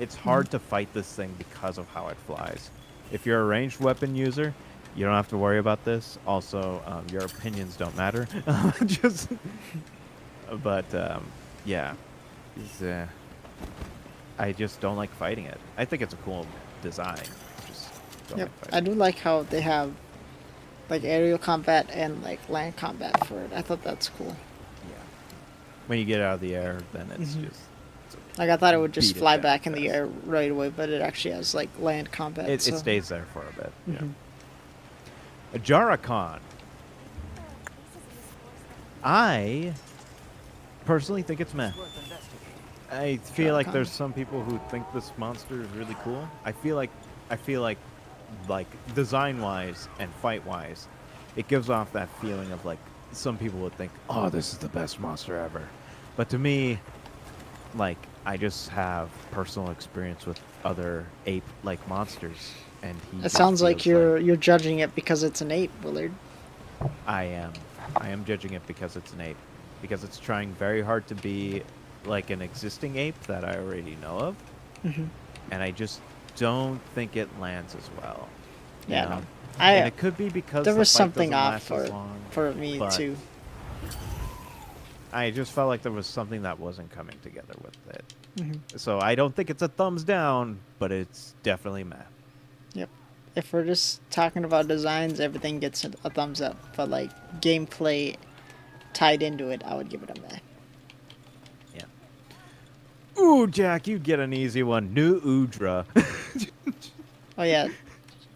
It's hard to fight this thing because of how it flies. If you're a ranged weapon user, you don't have to worry about this. Also, your opinions don't matter. Yeah. I just don't like fighting it. I think it's a cool design. Just don't Yep. like I fighting do like how they have like aerial combat and like land combat for it. I thought that's cool. it. Yeah. When you get out of the air, then it's Mhm. just Like I thought it would just Beat it fly down back in the fast. air right away, but it actually has like land combat. it so. stays there for a bit. Mhm. Yeah. Jarakan. I personally think it's meh. I feel like Jarakan. there's some people who think this monster is really cool. I feel like design-wise and fight-wise, it gives off that feeling of like some people would think, "Oh, this is the best monster ever." But to me, like I just have personal experience with other ape-like monsters, and he. It just sounds like feels you're judging it because it's an ape, Willard. I am. I am judging it because it's an ape, because it's trying very hard to be like an existing ape that I already know of, Mm-hmm. and I just don't think it lands as well. you Yeah, know? no. And it could be because There the was fight something doesn't off last as for long, for me but too. I just felt like there was something that wasn't coming together with it. Mhm. So I don't think it's a thumbs down, but it's definitely meh. Yep. If we're just talking about designs, everything gets a thumbs up. But like gameplay tied into it, I would give it a meh. Yeah. Ooh, Jack, you get an easy one. New Udra. Oh yeah,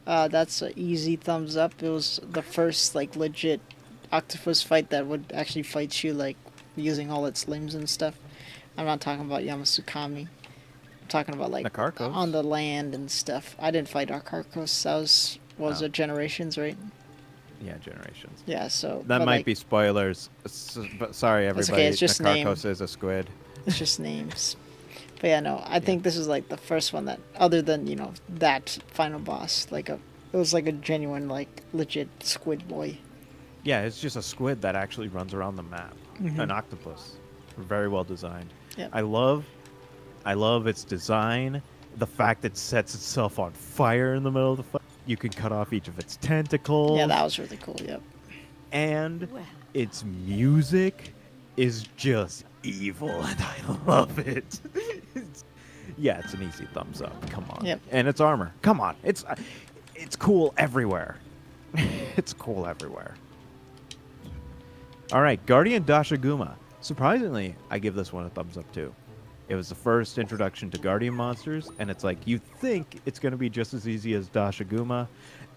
that's an easy thumbs up. It was the first like legit octopus fight that would actually fight you like using all its limbs and stuff. I'm not talking about Yamasukami. I'm talking about like Nakarkos. on the land and stuff. I didn't fight Arkarkos. That was Oh. it Generations, right? Yeah, Generations. Yeah. So That but, might like, be spoilers. But sorry, That's everybody. okay, it's just Nakarkos is a squid. It's just names. But yeah, no, I think this is like the first one that, other than that final boss, it was like a genuine, like legit squid boy. Yeah, it's just a squid that actually runs around the map. An octopus. Very well designed. Yep. I love its design. The fact it sets itself on fire in the middle of the fight. You can cut off each of its tentacles. Yeah, that was really cool. Yep. And its music is just evil, and I love it. Yeah, it's an easy thumbs up. Come on. Yep. And its armor. Come on. It's cool everywhere. It's cool everywhere. All right, Guardian Dashaguma. Surprisingly, I give this one a thumbs up too. It was the first introduction to Guardian monsters, and it's like you think it's going to be just as easy as Dashaguma,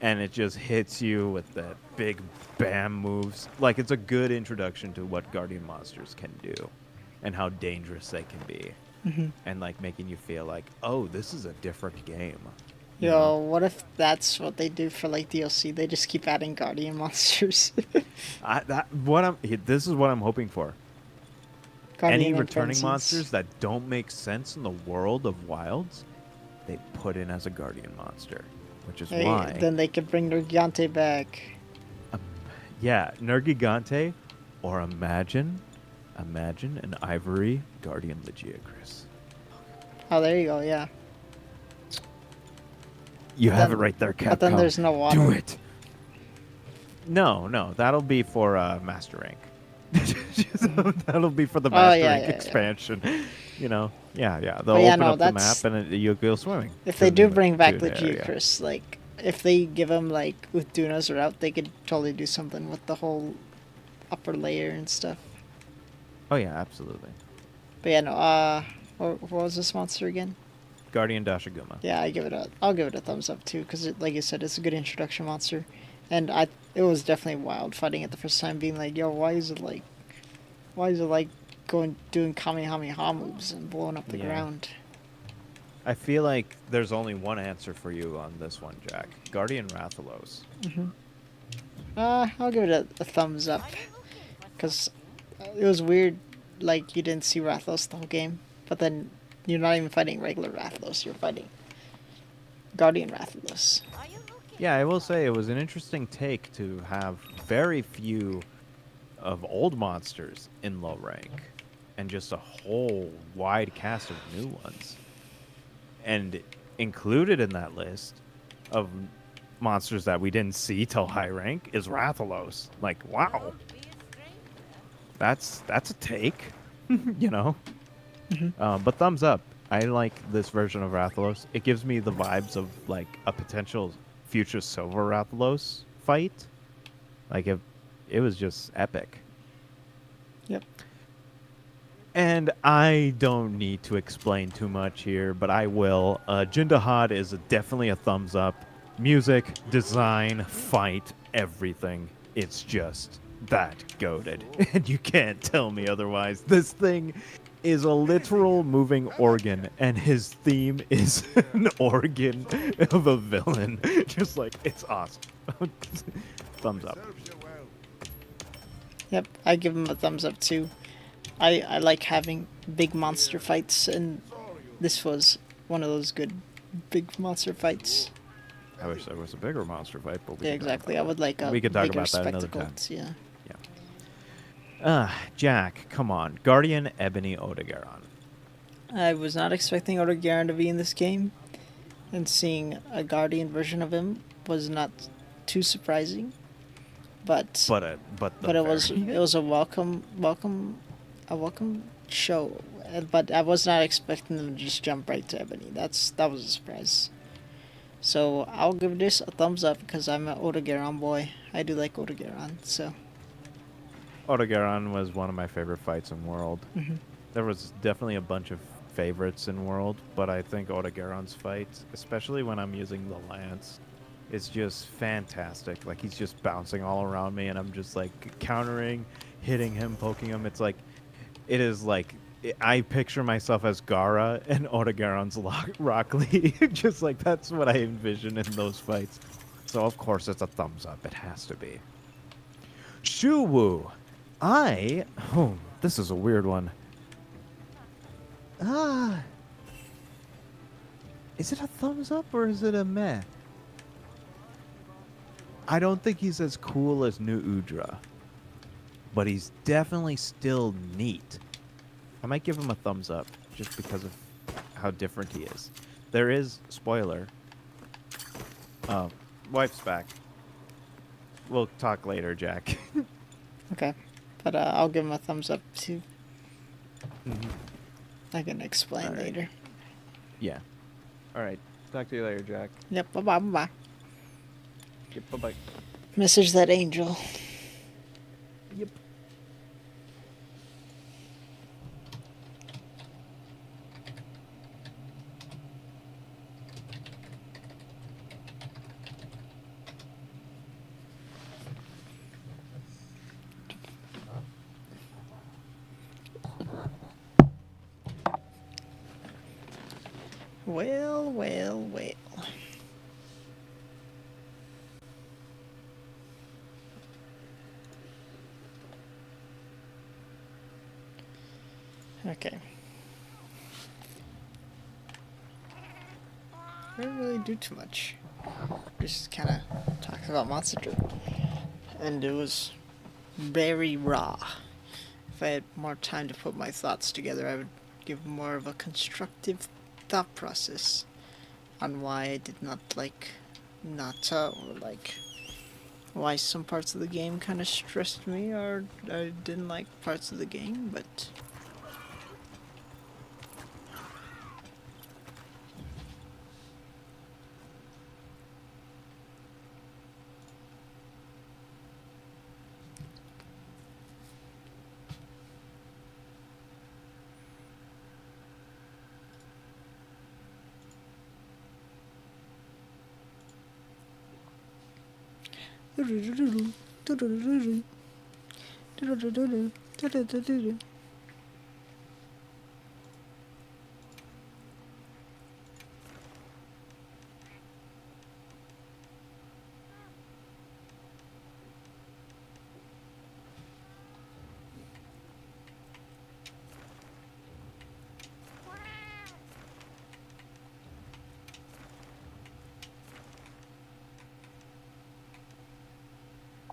and it just hits you with the big bam moves. Like, it's a good introduction to what Guardian monsters can do and how dangerous they can be. And like making you feel like, oh, this is a different game. You Yo, know? what if that's what they do for like DLC? They just keep adding Guardian monsters. This is what I'm hoping for. Guardian Any and returning Frenzies. monsters that don't make sense in the world of Wilds, they put in as a Guardian monster, which is Hey, why. then they could bring Nergigante back. Yeah, Nergigante, or imagine an ivory Guardian Legiacris. Oh, there you go. Yeah. You But have then- it right there, Capcom. But then there's no water. Do it. No, that'll be for Master Rank. That'll be for the Master yeah, Rank yeah, yeah. expansion. Yeah. They'll But yeah, open no, up the that's- map and you'll go swimming. If to they do the bring back Dune area. Legiacris, like if they give him like Uthuna's route, they could totally do something with the whole upper layer and stuff. Oh yeah, absolutely. But yeah, no. What was this monster again? Guardian Dashaguma. Yeah, I'll give it a thumbs up too, because like you said, it's a good introduction monster, and it was definitely wild fighting it the first time, being like, yo, why is it like doing Kamehameha moves and blowing up the Yeah. ground? I feel like there's only one answer for you on this one, Jack. Guardian Rathalos. I'll give it a thumbs up, because it was weird, like you didn't see Rathalos the whole game, but then you're not even fighting regular Rathalos, you're fighting Guardian Rathalos. Yeah, I will say it was an interesting take to have very few of old monsters in low rank and just a whole wide cast of new ones. And included in that list of monsters that we didn't see till high rank is Rathalos. Like, wow. That's a take, you know? But thumbs up. I like this version of Rathalos. It gives me the vibes of like a potential future Silver Rathalos fight. Like it was just epic. Yep. And I don't need to explain too much here, but I will. Jindahad is definitely a thumbs up. Music, design, fight, everything. It's just that goated. And you can't tell me otherwise. This thing is a literal moving organ, and his theme is an organ of a villain. Just like, it's awesome. Thumbs up. Yep, I give him a thumbs up too. I like having big monster fights, and this was one of those good big monster fights. I wish there was a bigger monster fight, but we Yeah, can talk exactly. I about would like a We could talk bigger about that another spectacle. time. Yeah. Jack, come on. Guardian Ebony Odegaron. I was not expecting Odegaard to be in this game, and seeing a Guardian version of him was not too surprising. But But it was a welcome show. But I was not expecting them to just jump right to Ebony. That was a surprise. So I'll give this a thumbs up because I'm an Odegaron boy. I do like Odegaron. So Odegaron was one of my favorite fights in World. Mhm. There was definitely a bunch of favorites in World, but I think Odegaron's fight, especially when I'm using the Lance, is just fantastic. Like, he's just bouncing all around me, and I'm just, like, countering, hitting him, poking him. It is like, I picture myself as Gara and Odegaron's Rock Lee. Just like, that's what I envision in those fights. So, of course, it's a thumbs up. It has to be. Shuwu. Oh, this is a weird one. Is it a thumbs up or is it a meh? I don't think he's as cool as New Udra, but he's definitely still neat. I might give him a thumbs up just because of how different he is. There is, spoiler, wife's back. We'll talk later, Jack. okay, but I'll give him a thumbs up too. I can explain Alright. later. Yeah. All right. Talk to you later, Jack. Yep. Bye bye. Bye bye. Yep, bye-bye. Message that angel. Yep. Well, well, well. Okay. I didn't really do too much. Just kind of talked about Monster Truck. And it was very raw. If I had more time to put my thoughts together, I would give more of a constructive thought process on why I did not like Nata, or like why some parts of the game kind of stressed me, or I didn't like parts of the game, but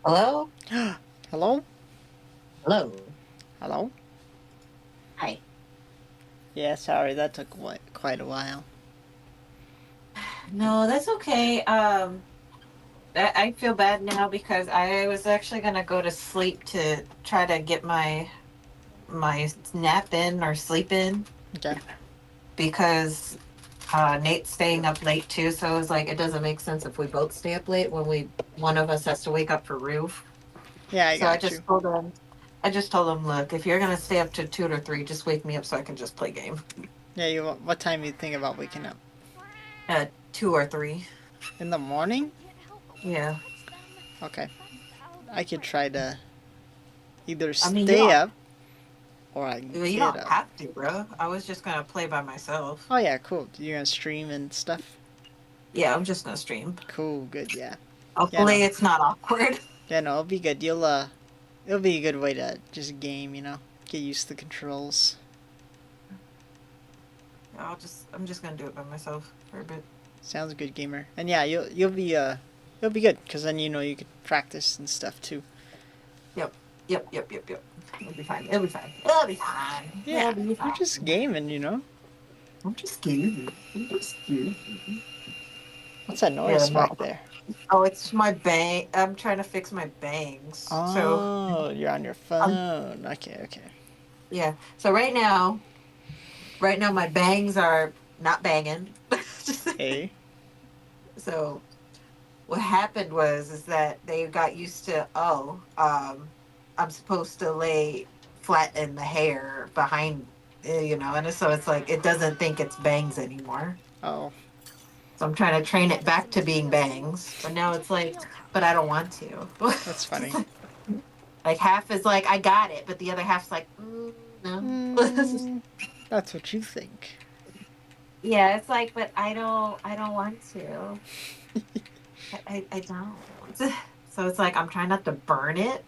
Hello? hello? Hello. Hello? Hi. Yeah, sorry, that took quite a while. No, that's okay. I feel bad now because I was actually gonna go to sleep to try to get my nap in or sleep in Okay. because Nate's staying up late too. So I was like, it doesn't make sense if we both stay up late when one of us has to wake up for roof. Yeah, I So I got just you. told him, look, if you're gonna stay up to 2 or 3, just wake me up so I can just play game. Yeah, what time you think about waking up? 2 or 3. In the morning? Yeah. Okay. I could try to either I mean, stay up or I can You get don't up. have to, bro. I was just gonna play by myself. Oh yeah, cool. You're gonna stream and stuff? Yeah, I'm just gonna stream. Cool, good, yeah. Hopefully, no. it's not awkward. Yeah, no, it'll be good. It'll be a good way to just game, get used to the controls. I'm just gonna do it by myself for a bit. Sounds good, gamer. And yeah, you'll be good because then you could practice and stuff too. Yep. It'll be fine. It'll be fine. It'll be fine. Yeah, It'll be fine. you're just gaming. I'm just kidding. I'm just kidding. What's that noise Yeah, back there? Oh, it's my bang. I'm trying to fix my bangs. So Oh, you're on your phone. Okay. yeah. So right now my bangs are not banging. Hey. So what happened is that they got used to I'm supposed to lay flat in the hair behind and so it's like it doesn't think it's bangs anymore. Oh, So I'm trying to train it back to being bangs, but now it's like, but I don't want to. that's funny. Like half is like I got it, but the other half's like no. Mm, that's what you think. Yeah, it's like, but I don't want to. I don't. So it's like I'm trying not to burn it.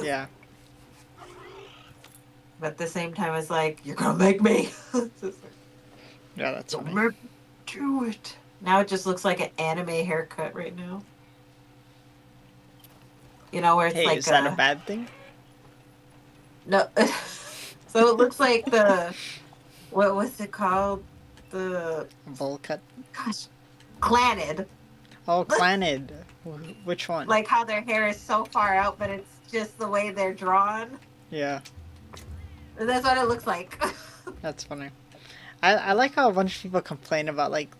Yeah. But at the same time, it's like you're gonna make me. Yeah, that's Don't funny. make me do it. Now it just looks like an anime haircut right now. Where it's Hey, like is that a bad thing? no. So it looks like what was it called? The Volcut. gosh, Clanid. Oh, Clanid. Which one? Like how their hair is so far out, but it's just the way they're drawn. Yeah, That's what it looks like. that's funny. I like how a bunch of people complain about like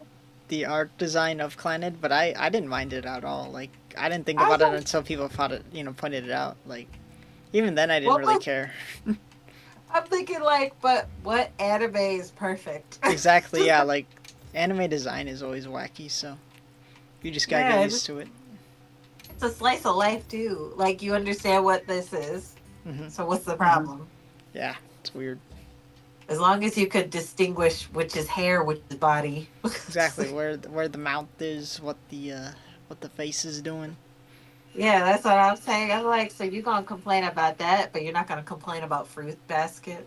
the art design of Clanid, but I didn't mind it at all. Like I didn't think I about it don't- until people pointed it out. Like even then I didn't What really was- care. I'm thinking like, but what anime is perfect? Exactly, yeah, like anime design is always wacky, so you just gotta Yeah, get it used was- to it. It's a slice of life too. Like you understand what this is. Hmm. So what's the problem? Yeah, it's weird. As long as you could distinguish which is hair, which is body. Exactly where the mouth is, what the face is doing. Yeah, that's what I was saying. I'm like, so you're gonna complain about that, but you're not gonna complain about Fruit Basket.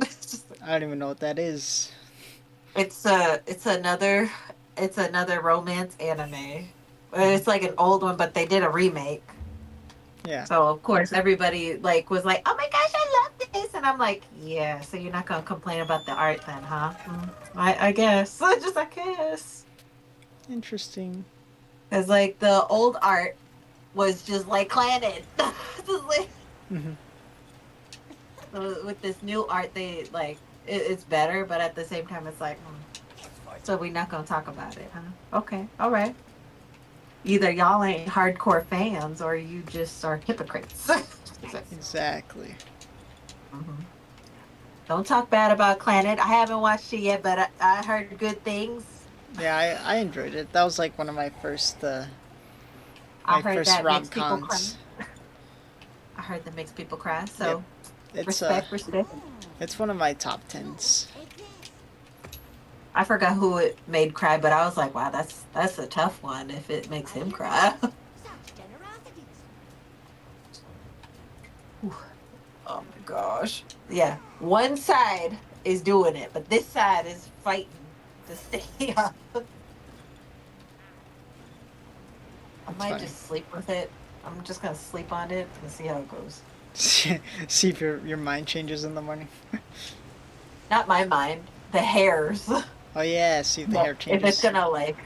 It's just- I don't even know what that is. it's another romance anime. It's like an old one, but they did a remake. Yeah. So of course everybody like was like, "Oh my gosh, I love this," and I'm like, "Yeah." So you're not gonna complain about the art then, huh? I guess. I guess. Interesting. Because like the old art was just like Clanid. Just like, Hmm. so with this new art, they like it's better, but at the same time, it's like, so we're not gonna talk about it, huh? Okay, all right. Either y'all ain't hardcore fans, or you just are hypocrites. Exactly. Mhm. Don't talk bad about Planet. I haven't watched it yet, but I heard good things. Yeah, I enjoyed it. That was like one of my first I my heard first that makes people cry. rom-coms. I heard that makes people cry. So It's respect. it's one of my top 10s. I forgot who it made cry, but I was like, wow, that's a tough one if it makes him cry. Oh my gosh. Yeah, one side is doing it, but this side is fighting to stay up. I That's might funny. just sleep with it. I'm just gonna sleep on it and see how it goes. See if your mind changes in the morning. Not my mind, the hairs. Oh yeah, see if the hair If it's changes. gonna like,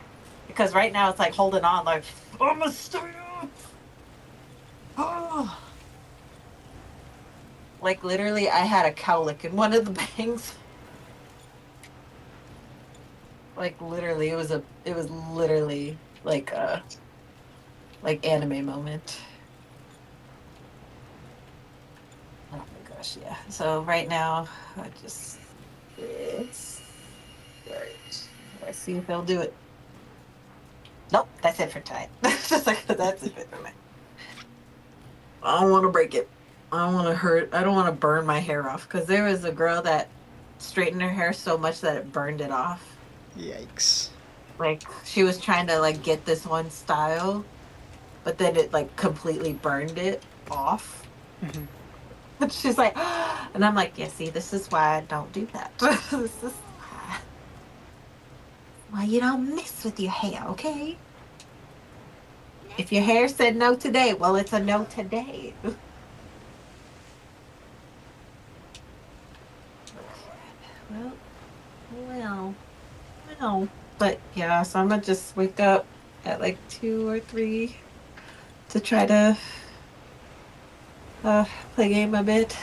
because right now it's like holding on, like I'm gonna stay up. Oh. Like literally, I had a cowlick in one of the bangs. Like literally, it was literally like a anime moment. Oh my gosh, yeah. So right now, it's right. Let's see if they'll do it. Nope, that's it for tonight. Just like that's it for me. I don't want to break it. I don't want to hurt. I don't want to burn my hair off because there was a girl that straightened her hair so much that it burned it off. Yikes. Like she was trying to like get this one style, but then it like completely burned it off. Mhm. And she's like, and I'm like, yeah, see, this is why I don't do that. This is why. Well, you don't mess with your hair, okay? If your hair said no today, well, it's a no today. Well, well, well. But yeah, so I'm gonna just wake up at like 2 or 3 to try to play game a bit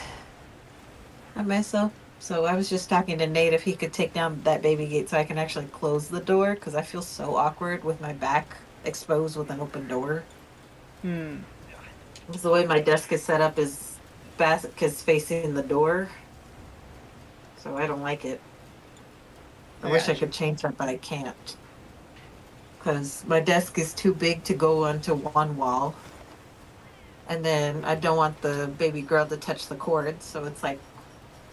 by myself. So I was just talking to Nate if he could take down that baby gate so I can actually close the door because I feel so awkward with my back exposed with an open door. Hmm. Because the way my desk is set up is back is facing the door, so I don't like it. I wish I Gotcha. could change that, but I can't. Because my desk is too big to go onto one wall. And then I don't want the baby girl to touch the cord, so it's like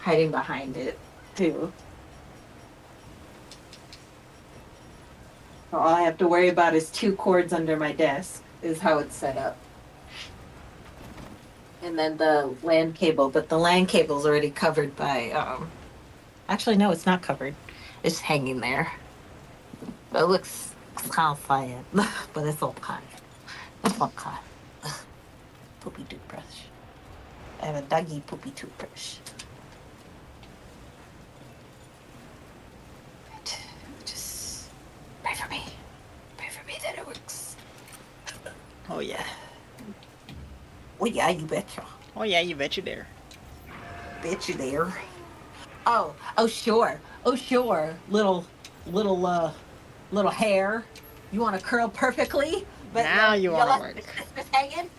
hiding behind it, too. So all I have to worry about is 2 cords under my desk, is how it's set up. And then the LAN cable, but the LAN cable's already covered by, actually, no, it's not covered. It's hanging there. But it looks kind of funny, but it's okay. It's okay. Poopy toothbrush. I have a doggy poopy toothbrush. Right. Just pray for me. Pray for me that it works. Oh yeah. Oh yeah, you betcha. Oh yeah, you bet you dare. Bet you there. Oh sure. Oh sure. Little hair. You want to curl perfectly? But Now you wanna left work. the Christmas hanging?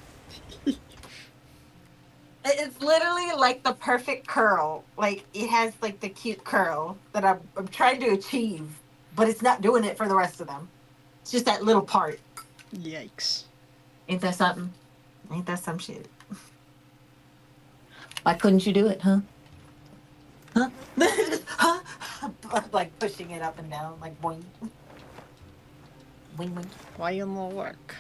It's literally like the perfect curl. Like it has like the cute curl that I'm trying to achieve, but it's not doing it for the rest of them. It's just that little part. Yikes. Ain't that something? Ain't that some shit? Why couldn't you do it, huh? Huh? Huh? Like pushing it up and down, like boing. Boing boing. Why you no work?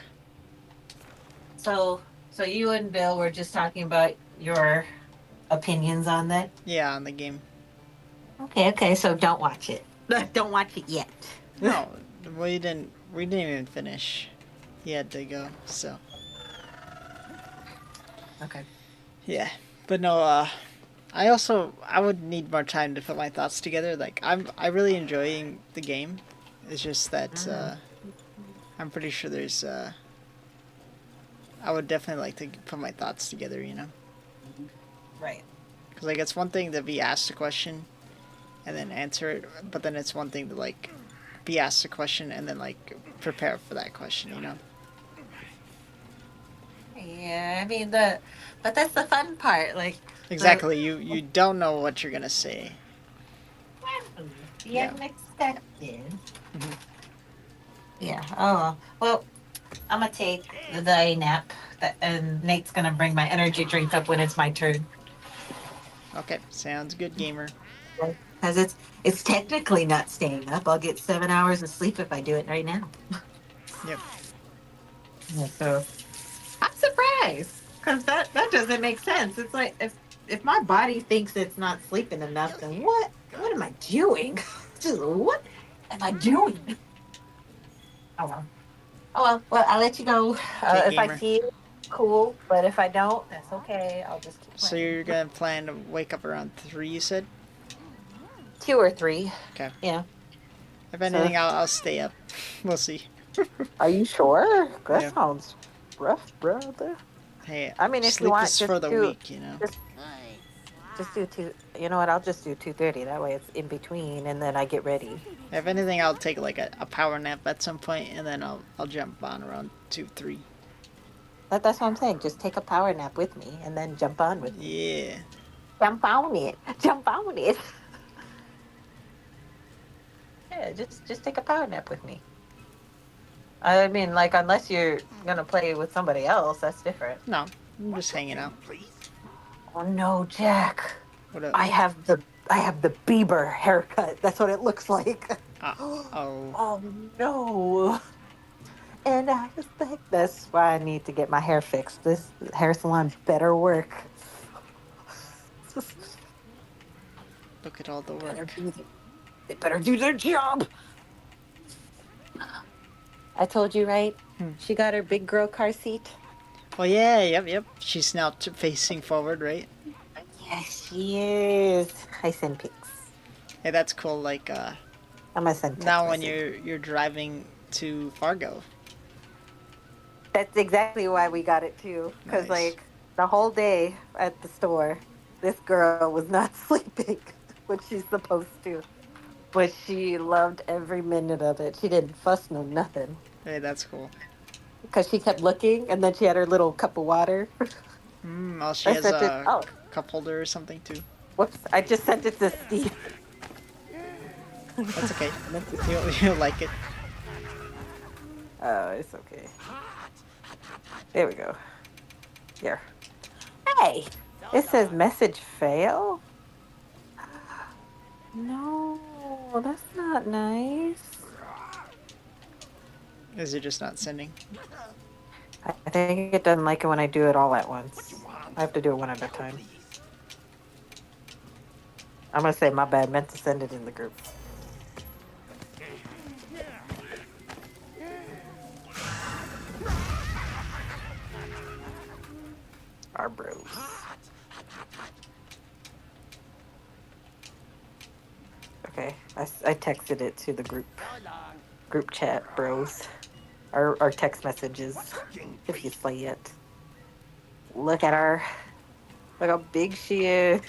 So you and Bill were just talking about your opinions on that. Yeah, on the game. Okay, so don't watch it. Don't watch it yet. No, we didn't even finish. He had to go, so Okay. yeah. But no, I would need more time to put my thoughts together. Like I really enjoying the game. It's just that I'm pretty sure there's I would definitely like to put my thoughts together, you know? Right. Because like it's one thing to be asked a question and then answer it, but then it's one thing to like be asked a question and then like prepare for that question, you know? Yeah, I mean but that's the fun part. Like Exactly. You don't know what you're gonna say. the Yeah. unexpected. Mhm. Yeah. Oh well. I'm gonna take the day nap, and Nate's gonna bring my energy drink up when it's my turn. Okay, sounds good, gamer. Because it's technically not staying up. I'll get 7 hours of sleep if I do it right now. Yep. Yeah, so I'm surprised because that doesn't make sense. It's like if my body thinks it's not sleeping enough, then what am I doing? Just what am I doing? Oh well. Oh well. I'll let you go. Okay, If I gamer. see it, cool. But if I don't, that's okay. I'll just keep So playing. you're gonna plan to wake up around 3, you said? 2 or 3. Okay. Yeah. If anything, I'll stay up. We'll see. Are you sure? That Yeah. sounds rough, brother. Hey, I mean, if you sleep want, is just for the do- weak, you know? Just do 2. You know what? I'll just do 2:30. That way it's in between, and then I get ready. If anything, I'll take like a power nap at some point, and then I'll jump on around 2, 3. That's what I'm saying. Just take a power nap with me, and then jump on with me. Yeah. Jump on it. Jump on it. Yeah, just take a power nap with me. I mean, like, unless you're gonna play with somebody else, that's different. No, I'm just hanging out. Oh no, Jack! What up? I have the Bieber haircut. That's what it looks like. Oh. Oh no! And I was like, that's why I need to get my hair fixed. This hair salon better work. Look at all the work. They better do their job. I told you, right? Hmm. She got her big girl car seat. Oh yeah, yep. She's now facing forward, right? Yes, she is. I send pics. Hey, that's cool. Like I'm gonna send text now when message. you're driving to Fargo. That's exactly why we got it too. Cause Nice. like the whole day at the store, this girl was not sleeping, which she's supposed to. But she loved every minute of it. She didn't fuss no nothing. Hey, that's cool. Cause she kept looking, and then she had her little cup of water. Oh, she I has sent it. a Oh, cup holder or something too. whoops! I just sent it to Steve. That's okay. I meant to- You'll like it. Oh, it's okay. There we go. Here. Hey, it says message fail. No, that's not nice. Is it just not sending? I think it doesn't like it when I do it all at once. I have to do it one at a time. I'm gonna say my bad. Meant to send it in the group. Our bros. Okay, I texted it to the group chat, bros. Our text messages, if you see it. Look at her. Look how big she is.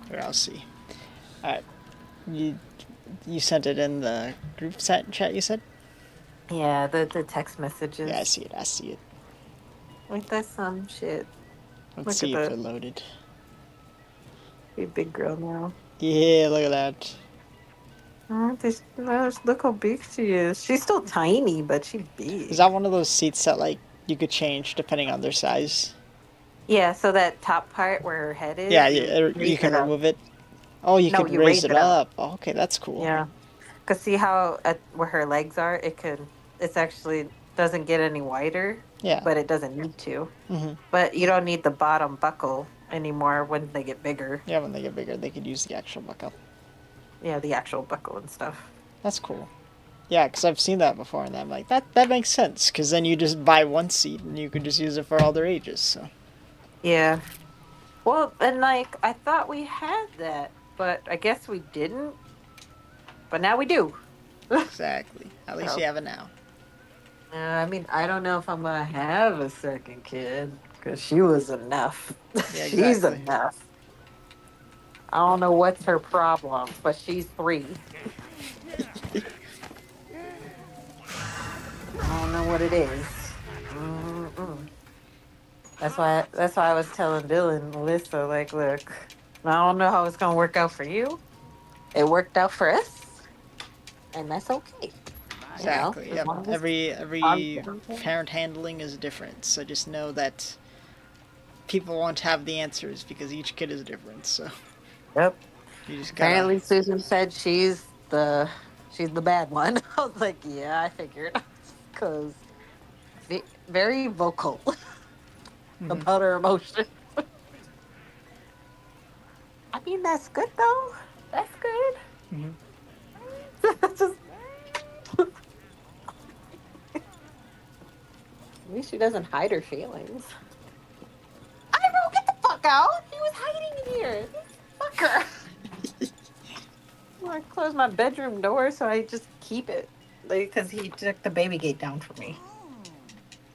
Here, I'll see. All right. You sent it in the group chat. You said. Yeah, the text messages. Yeah, I see it. I see it. Ain't that some shit? Let's Look see at if that. it loaded. Be a big girl now. Yeah, look at that. Oh, look how big she is. She's still tiny, but she's big. Is that one of those seats that like you could change depending on their size? Yeah, so that top part where her head is, Yeah, you you raise can it up. remove it. Oh, you No, could you raise raise it it up. up. Oh, okay, that's cool. Yeah. Cause see how where her legs are, it's actually doesn't get any wider, Yeah. but it doesn't need to. hmm But you don't need the bottom buckle anymore when they get bigger. Yeah, when they get bigger, they could use the actual buckle. Yeah, the actual buckle and stuff. That's cool. Yeah, because I've seen that before, and I'm like, that makes sense. Because then you just buy one seat, and you could just use it for all their ages. So Yeah. Well, and like I thought we had that, but I guess we didn't. But now we do. exactly. At least So, you have it now. I mean, I don't know if I'm gonna have a second kid because she was enough. Yeah, She's exactly. enough. I don't know what's her problem, but she's 3. I don't know what it is. Mm-mm. That's why I was telling Dylan and Melissa, like, look, I don't know how it's gonna work out for you. It worked out for us, and that's okay. Exactly. As Yep. long as Every parent handling is different. So just know that people won't have the answers because each kid is different. So Yep. you just gotta. Apparently, Susan said she's the bad one. I was like, yeah, I figured, because very vocal about her emotions. I mean, that's good though. That's good. Mhm. Just, at least she doesn't hide her feelings. I don't get the fuck out. He was hiding in here. Fucker. I closed my bedroom door, so I just keep it. Because he took the baby gate down for me.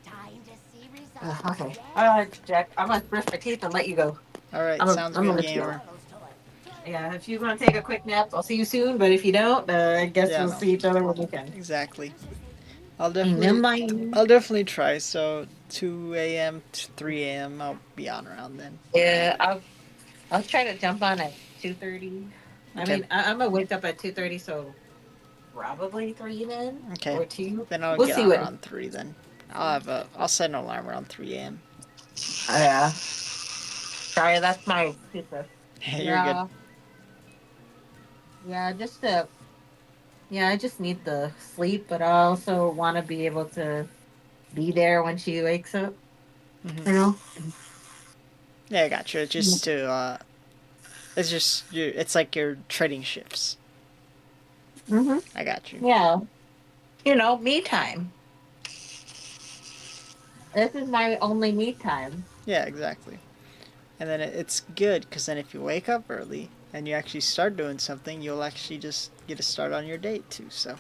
Time to see results. Okay. All right, Jack. I'm going to brush my teeth and let you go. All right. I'm a- Sounds I'm good, gonna gamer. Yeah, if you want to take a quick nap, I'll see you soon. But if you don't, I guess Yeah, we'll no. see each other when we can. Exactly. I'll Never definitely. mind. I'll definitely try. So 2 a.m. to 3 a.m. I'll be on around then. Yeah, I'll try to jump on at 2:30. I Okay. mean, I'm gonna wake up at 2:30, so probably 3 then. Okay. Or 2. Then I'll We'll get see on what. around 3 then. I'll set an alarm around 3 a.m. Yeah. Sorry, that's my pizza. You're good. Yeah, I just need the sleep, but I also want to be able to be there when she wakes up. Mhm. You know? Yeah, I gotcha. Just to It's just it's like you're trading shifts. Mm-hmm. I got you. Yeah. You know, me time. This is my only me time. Yeah, exactly. And then it's good because then if you wake up early and you actually start doing something, you'll actually just get a start on your day too. So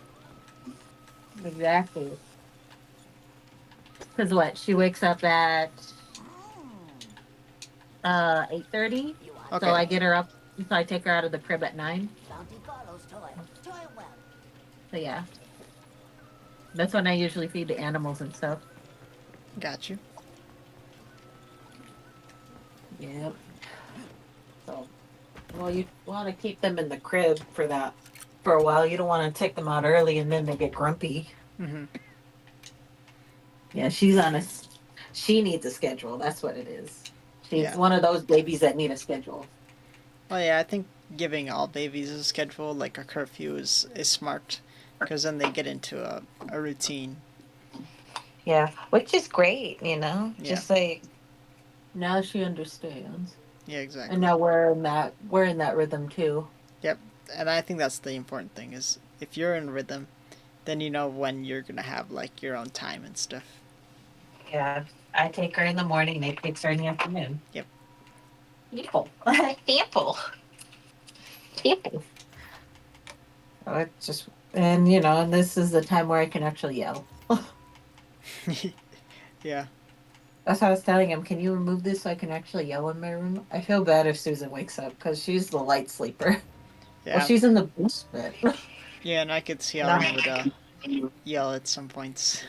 Exactly. Because what? She wakes up at 8:30. You want So I okay, get her up. So I take her out of the crib at 9. bounty follows toil. Toil well. So yeah, that's when I usually feed the animals and stuff. got you. Yep. So, well, you want to keep them in the crib for that for a while. You don't want to take them out early and then they get grumpy. Hmm. Yeah, she needs a schedule. That's what it is. She's Yeah. one of those babies that need a schedule. Well, yeah, I think giving all babies a schedule like a curfew is smart because then they get into a routine. Yeah, which is great, you know. Yeah. Just like now she understands, Yeah, exactly. and now we're in that rhythm too. Yep. And I think that's the important thing is if you're in rhythm, then you know when you're gonna have like your own time and stuff. Yeah, I take her in the morning. Nate takes her in the afternoon. Yep. Beautiful. Beautiful. Beautiful. So it's just, and you know, and this is the time where I can actually yell. Yeah. That's what I was telling him. Can you remove this so I can actually yell in my room? I feel bad if Susan wakes up because she's the light sleeper. Yeah. Well, she's in the basement. Yeah, and I could see how you would yell at some points,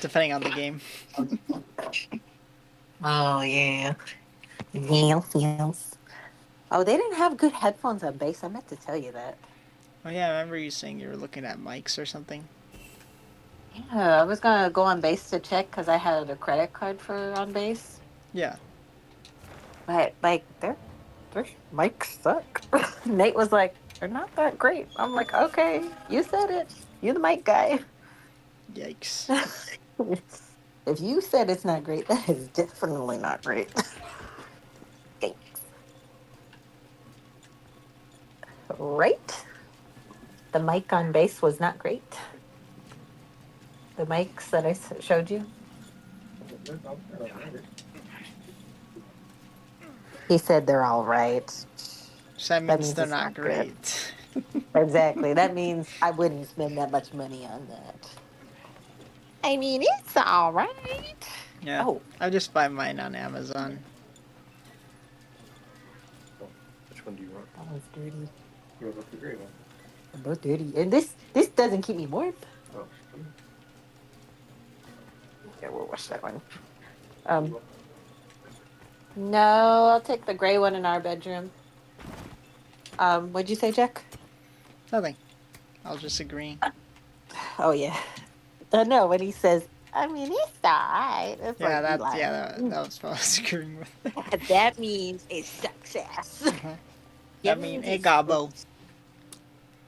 depending on the game. Oh yeah. Yes. Oh, they didn't have good headphones on base. I meant to tell you that. Oh yeah, I remember you saying you were looking at mics or something. Yeah, I was gonna go on base to check because I had a credit card for on base. Yeah. But like their mics suck. Nate was like, they're not that great. I'm like, okay, you said it. You're the mic guy. Yikes. If you said it's not great, that is definitely not great. Thanks. Right? The mic on base was not great. The mics that I showed you. He said they're all right. So that That means means they're it's not not good. great. Exactly. That means I wouldn't spend that much money on that. I mean, it's all right. Yeah. Oh, I just buy mine on Amazon. Which one do you want? that one's dirty. You want the gray one? They're both dirty, and this doesn't keep me warm. Oh. Yeah, we'll wash that one. No, I'll take the gray one in our bedroom. What'd you say, Jack? Nothing. I was just agreeing. Oh yeah. No, when he says, I mean, it's alright. It's Yeah, like, that that was what I was agreeing with. that means it success. I mean, it gobbo.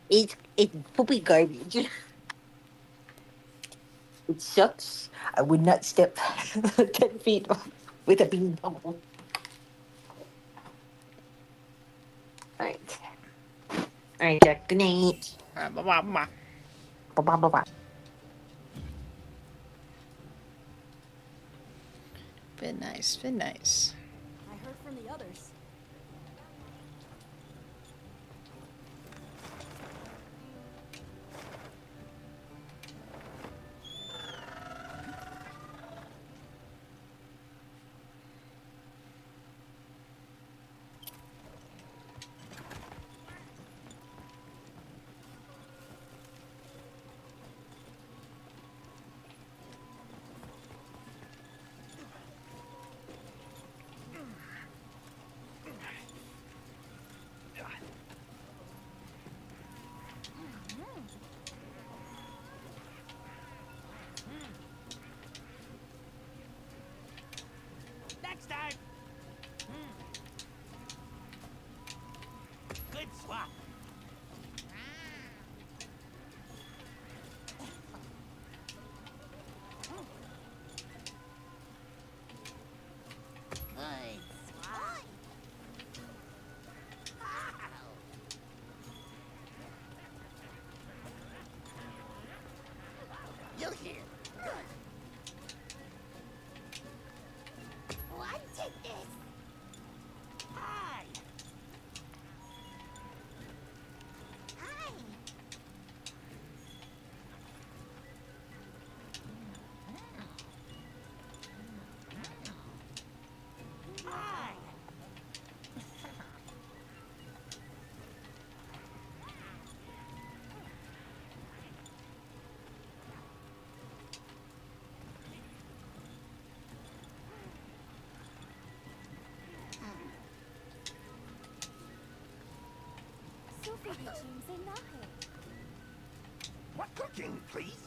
It's poopy garbage. It sucks. I would not step 10 feet with a bean bubble. Alright. Alright, Jack. Good night. Bye-bye. Bye-bye. Very nice, very nice. I heard from the others. Next time. Good swap. Good swat. What? Take this. Hi. Hi. Hi. Sophie Jim's in Nahe. What cooking, please?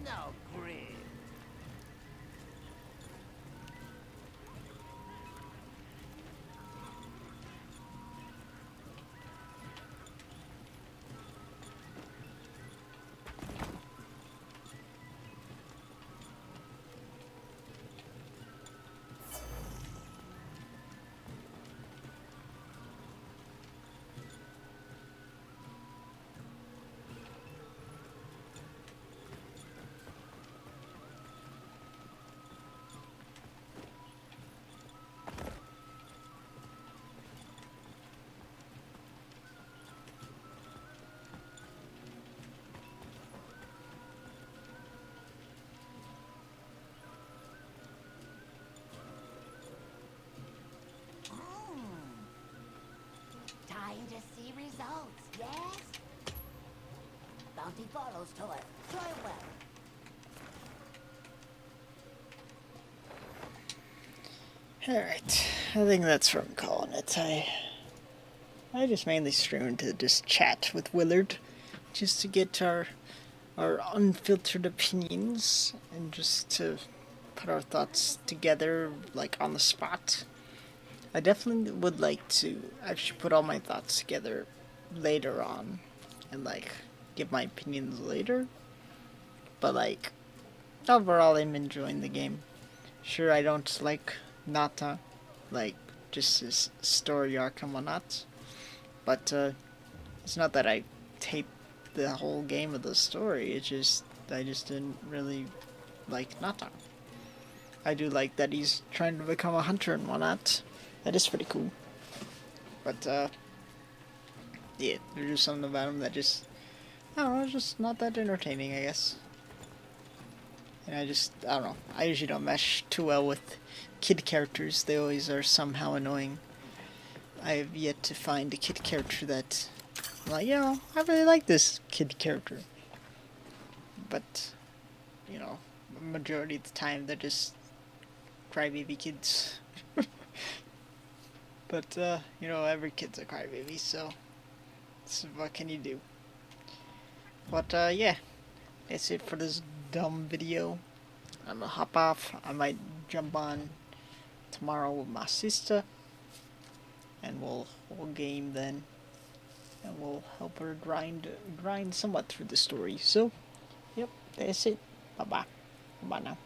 No grin. Time to see results, yes? Bounty follows toil. Toil well. Alright, I think that's what I'm calling it. I just mainly streamed to just chat with Willard, just to get our unfiltered opinions, and just to put our thoughts together, like, on the spot. I definitely would like to actually put all my thoughts together later on, and, like, give my opinions later. But, like, overall, I'm enjoying the game. Sure, I don't like Nata, like, just his story arc and whatnot. But, it's not that I hate the whole game of the story, it's just, I just didn't really like Nata. I do like that he's trying to become a hunter and whatnot. That is pretty cool. But, yeah, there's just something about him that just, I don't know, it's just not that entertaining, I guess. And I don't know, I usually don't mesh too well with kid characters. They always are somehow annoying. I have yet to find a kid character that, like, you know, I really like this kid character. But, you know, majority of the time they're just crybaby kids. But, you know, every kid's a crybaby, so what can you do? But, yeah, that's it for this dumb video. I'm gonna hop off. I might jump on tomorrow with my sister, and we'll game then, and we'll help her grind somewhat through the story. So, yep, that's it. Bye bye. Bye now.